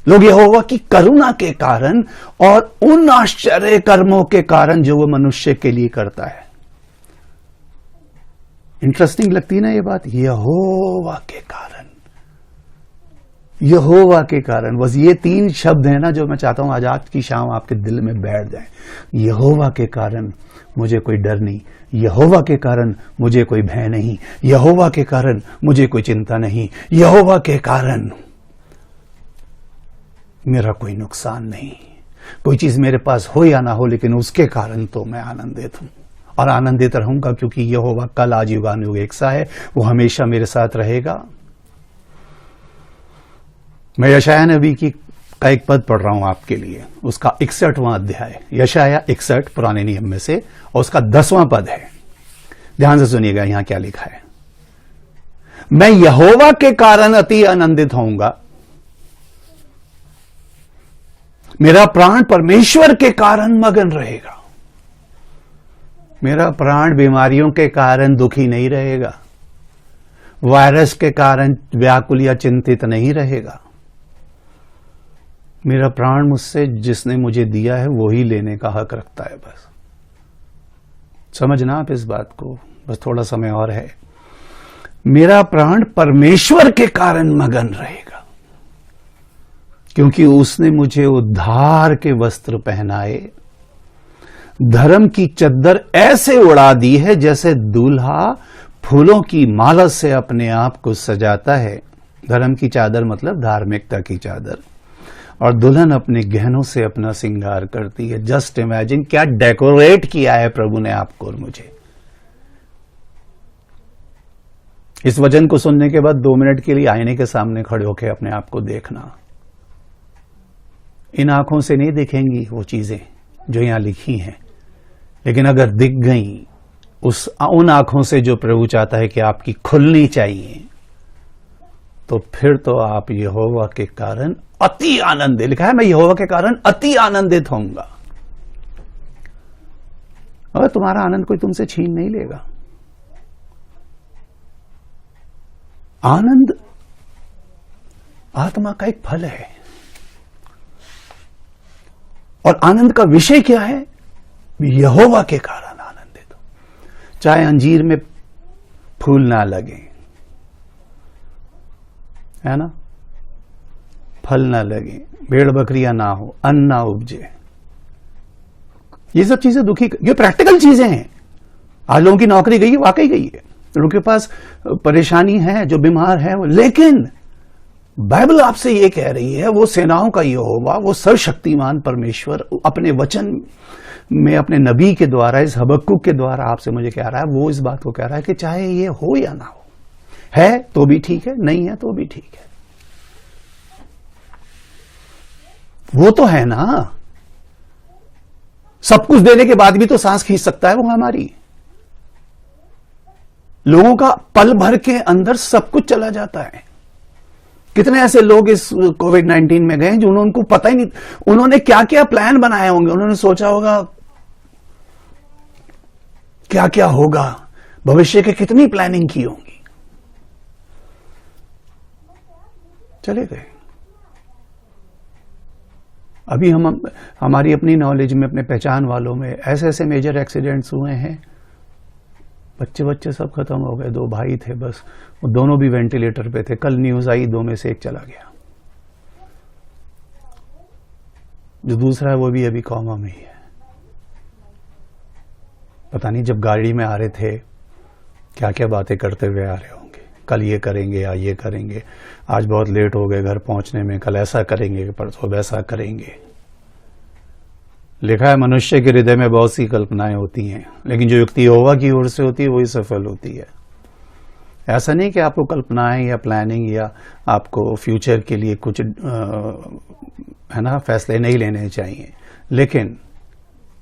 लोग यहोवा की करुणा के कारण और उन आश्चर्य कर्मों के कारण जो वो मनुष्य के लिए करता है। इंटरेस्टिंग लगती ना ये बात, यहोवा के कारण। यहोवा के कारण। बस ये 3 शब्द हैं ना जो मैं चाहता हूं आज की शाम आपके दिल में बैठ जाए। यहोवा के कारण मुझे कोई डर नहीं, यहोवा के कारण मुझे कोई भय नहीं, यहोवा के कारण मुझे कोई चिंता नहीं, यहोवा के कारण मेरा कोई नुकसान नहीं। कोई चीज मेरे पास हो या ना हो, लेकिन उसके कारण तो मैं आनंदित हूं और आनंदित रहूंगा, क्योंकि यहोवा कल आज युगानुयुग एक सा है, वो हमेशा मेरे साथ रहेगा। मैं यशायाह नबी का एक पद पढ़ रहा हूं आपके लिए, उसका 61वां अध्याय, यशायाह 61 पुराने नियम में से, और उसका 10वां पद है। ध्यान से सुनिएगा यहां क्या लिखा है। मैं यहोवा के कारण अति आनंदित होऊंगा, मेरा प्राण परमेश्वर के कारण मगन रहेगा। मेरा प्राण बीमारियों के कारण दुखी नहीं रहेगा, वायरस के कारण व्याकुल या चिंतित नहीं रहेगा। मेरा प्राण मुझसे जिसने मुझे दिया है वो ही लेने का हक रखता है। बस समझना आप इस बात को, बस थोड़ा समय और है। मेरा प्राण परमेश्वर के कारण मगन रहेगा, क्योंकि उसने मुझे उद्धार के वस्त्र पहनाए, धर्म की चद्दर ऐसे उड़ा दी है जैसे दूल्हा फूलों की माला से अपने आप को सजाता है। धर्म की चादर मतलब धार्मिकता की चादर, और दुल्हन अपने गहनों से अपना श्रृंगार करती है। जस्ट इमेजिन क्या डेकोरेट किया है प्रभु ने आपको और मुझे। इस वचन को सुनने के बाद 2 मिनट के लिए आईने के सामने खड़े होकर अपने आप को देखना। इन आंखों से नहीं दिखेंगी वो चीजें जो यहां लिखी हैं, लेकिन अगर दिख गई उन आंखों से जो प्रभु चाहता है कि आपकी खुलनी चाहिए, तो फिर तो आप यहोवा के कारण अति आनंदित, लिखा है मैं यहोवा के कारण अति आनंदित होऊंगा। और तुम्हारा आनंद कोई तुमसे छीन नहीं लेगा। आनंद आत्मा का एक फल है, और आनंद का विषय क्या है? यहोवा के कारण आनंदित हो। चाहे अंजीर में फूल ना लगे, है ना, फल ना लगे, भेड़ बकरियां ना हो, अन्न ना उपजे, ये सब चीजें दुखी, ये प्रैक्टिकल चीजें हैं। आज लोगों की नौकरी गई है, वाकई गई है, लोगों के पास परेशानी है, जो बीमार है वो, लेकिन बाइबल आपसे ये कह रही है, वो सेनाओं का यहोवा, वो सर्वशक्तिमान परमेश्वर अपने वचन में अपने नबी के द्वारा, इस हबक्कुक के द्वारा आपसे मुझे कह रहा है, वो इस बात को कह रहा है कि चाहे ये हो या ना हो, है तो भी ठीक है, नहीं है तो भी ठीक है। वो तो है ना, सब कुछ देने के बाद भी तो सांस खींच सकता है वो हमारी। लोगों का पल भर के अंदर सब कुछ चला जाता है। कितने ऐसे लोग इस कोविड-19 में गए जो उनको पता ही नहीं, उन्होंने क्या क्या प्लान बनाए होंगे, उन्होंने सोचा होगा क्या क्या होगा, भविष्य की कितनी प्लानिंग की होगी, चले गए। अभी हमारी अपनी नॉलेज में, अपने पहचान वालों में ऐसे ऐसे मेजर एक्सीडेंट्स हुए हैं, बच्चे सब खत्म हो गए। 2 भाई थे बस, वो दोनों भी वेंटिलेटर पे थे। कल न्यूज आई 2 में से 1 चला गया, जो दूसरा है वो भी अभी कोमा में ही है। पता नहीं जब गाड़ी में आ रहे थे क्या क्या बातें करते हुए आ रहे होंगे, कल ये करेंगे या ये करेंगे, आज बहुत लेट हो गए घर पहुंचने में, कल ऐसा करेंगे, परसों वैसा करेंगे। लिखा है मनुष्य के हृदय में बहुत सी कल्पनाएं होती हैं, लेकिन जो युक्ति यहोवा की ओर से होती है वही सफल होती है। ऐसा नहीं कि आपको कल्पनाएं या प्लानिंग या आपको फ्यूचर के लिए कुछ है ना फैसले नहीं लेने चाहिए, लेकिन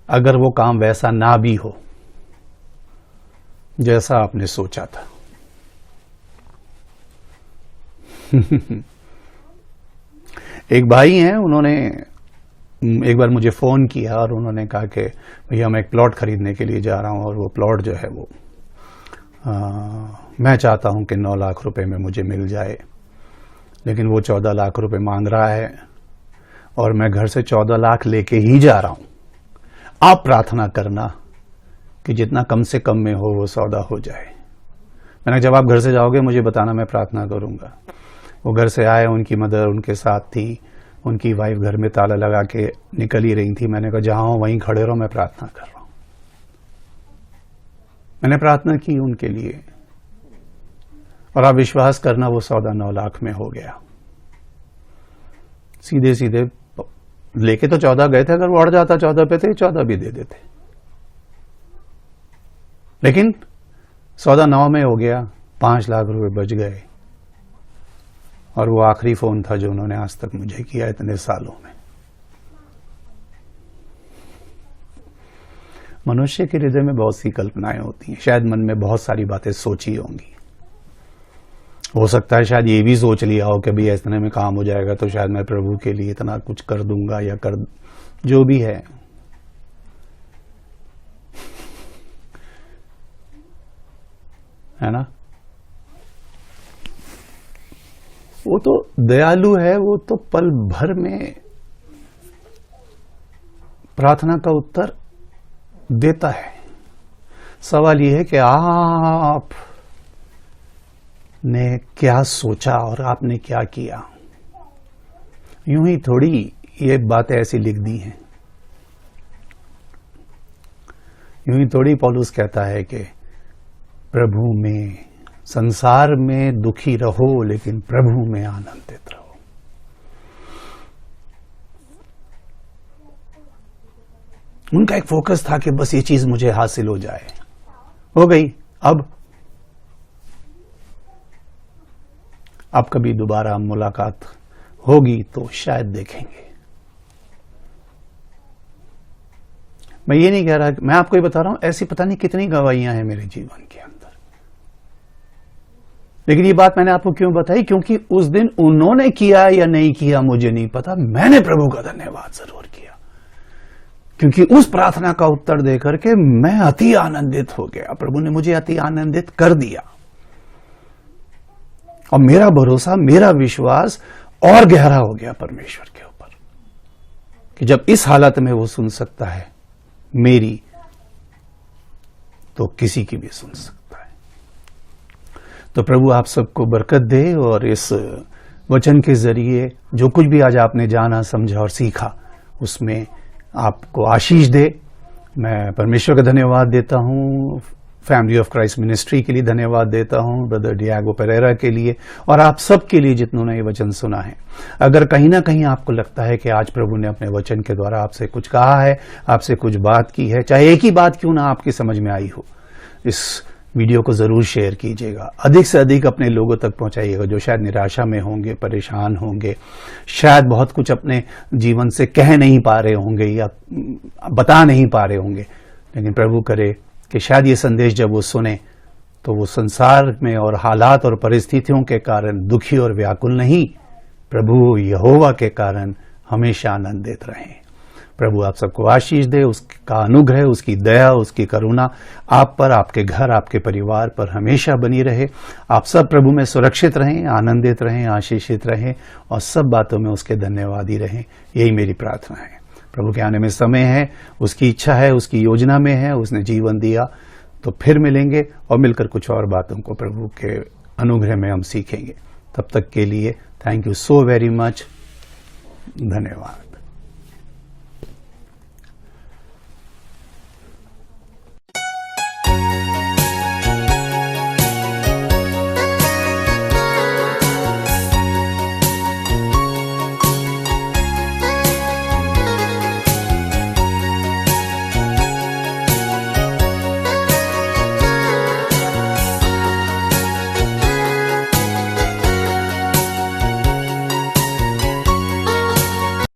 अगर वो काम वैसा ना भी हो जैसा आपने सोचा था एक भाई हैं, उन्होंने एक बार मुझे फोन किया और उन्होंने कहा कि भैया मैं एक प्लॉट खरीदने के लिए जा रहा हूं, और वो प्लॉट जो है वो मैं चाहता हूं कि 9 लाख रुपए में मुझे मिल जाए, लेकिन वो 14 लाख रुपए मांग रहा है और मैं घर से 14 लाख लेके ही जा रहा हूं। आप प्रार्थना करना कि जितना कम से कम में हो वो सौदा हो जाए। मैंने जब आप घर से जाओगे मुझे बताना, मैं प्रार्थना करूंगा। वो घर से आए, उनकी मदर उनके साथ थी, उनकी वाइफ घर में ताला लगा के निकल ही रही थी। मैंने कहा जहां हो वहीं खड़े रहो, मैं प्रार्थना कर रहा हूं। मैंने प्रार्थना की उनके लिए, और आप विश्वास करना वो सौदा 9 लाख में हो गया। सीधे सीधे लेके तो 14 गए थे, अगर वो अड़ जाता 14 पे थे 14 भी दे देते, लेकिन सौदा 9 में हो गया, 5 लाख रुपए बच गए। और वो आखिरी फोन था जो उन्होंने आज तक मुझे किया इतने सालों में। मनुष्य के हृदय में बहुत सी कल्पनाएं होती हैं, शायद मन में बहुत सारी बातें सोची होंगी। हो सकता है शायद ये भी सोच लिया हो कि भाई इतने में काम हो जाएगा तो शायद मैं प्रभु के लिए इतना कुछ कर दूंगा, या कर जो भी है ना। वो तो दयालु है, वो तो पल भर में प्रार्थना का उत्तर देता है। सवाल यह है कि आप ने क्या सोचा और आपने क्या किया। यूं ही थोड़ी ये बातें ऐसी लिख दी हैं, यूं ही थोड़ी पौलुस कहता है कि प्रभु में, संसार में दुखी रहो लेकिन प्रभु में आनंदित रहो। उनका एक फोकस था कि बस ये चीज मुझे हासिल हो जाए, हो गई। अब कभी दोबारा मुलाकात होगी तो शायद देखेंगे। मैं ये नहीं कह रहा, मैं आपको ये बता रहा हूं ऐसी पता नहीं कितनी गवाहियां हैं मेरे जीवन के अंदर। लेकिन ये बात मैंने आपको क्यों बताई, क्योंकि उस दिन उन्होंने किया या नहीं किया मुझे नहीं पता, मैंने प्रभु का धन्यवाद जरूर किया, क्योंकि उस प्रार्थना का उत्तर देकर के मैं अति आनंदित हो गया। प्रभु ने मुझे अति आनंदित कर दिया, और मेरा भरोसा, मेरा विश्वास और गहरा हो गया परमेश्वर के ऊपर, कि जब इस हालत में वो सुन सकता है मेरी, तो किसी की भी सुन सकता है। तो प्रभु आप सबको बरकत दे, और इस वचन के जरिए जो कुछ भी आज आपने जाना, समझा और सीखा, उसमें आपको आशीष दे। मैं परमेश्वर का धन्यवाद देता हूं, फैमिली ऑफ क्राइस्ट मिनिस्ट्री के लिए धन्यवाद देता हूं, ब्रदर डियागो पेरेरा के लिए, और आप सब के लिए जितनों ने ये वचन सुना है। अगर कहीं ना कहीं आपको लगता है कि आज प्रभु ने अपने वचन के द्वारा आपसे कुछ कहा है, आपसे कुछ बात की है, चाहे एक ही बात क्यों ना आपकी समझ में आई हो, इस वीडियो को जरूर शेयर कीजिएगा, अधिक से अधिक अपने लोगों तक पहुंचाइएगा जो शायद निराशा में होंगे, परेशान होंगे, शायद बहुत कुछ अपने जीवन से कह नहीं पा रहे होंगे या बता नहीं पा रहे होंगे। लेकिन प्रभु करे कि शायद ये संदेश जब वो सुने तो वो संसार में और हालात और परिस्थितियों के कारण दुखी और व्याकुल नहीं, प्रभु यहोवा के कारण हमेशा आनंदित रहें। प्रभु आप सबको आशीष दे, उसका अनुग्रह, उसकी दया, उसकी करुणा आप पर, आपके घर, आपके परिवार पर हमेशा बनी रहे। आप सब प्रभु में सुरक्षित रहें, आनंदित रहें, आशीषित रहें, और सब बातों में उसके धन्यवादी रहें। यही मेरी प्रार्थना है। प्रभु के आने में समय है, उसकी इच्छा है, उसकी योजना में है, उसने जीवन दिया, तो फिर मिलेंगे और मिलकर कुछ और बातों को प्रभु के अनुग्रह में हम सीखेंगे। तब तक के लिए thank you so very much, धन्यवाद।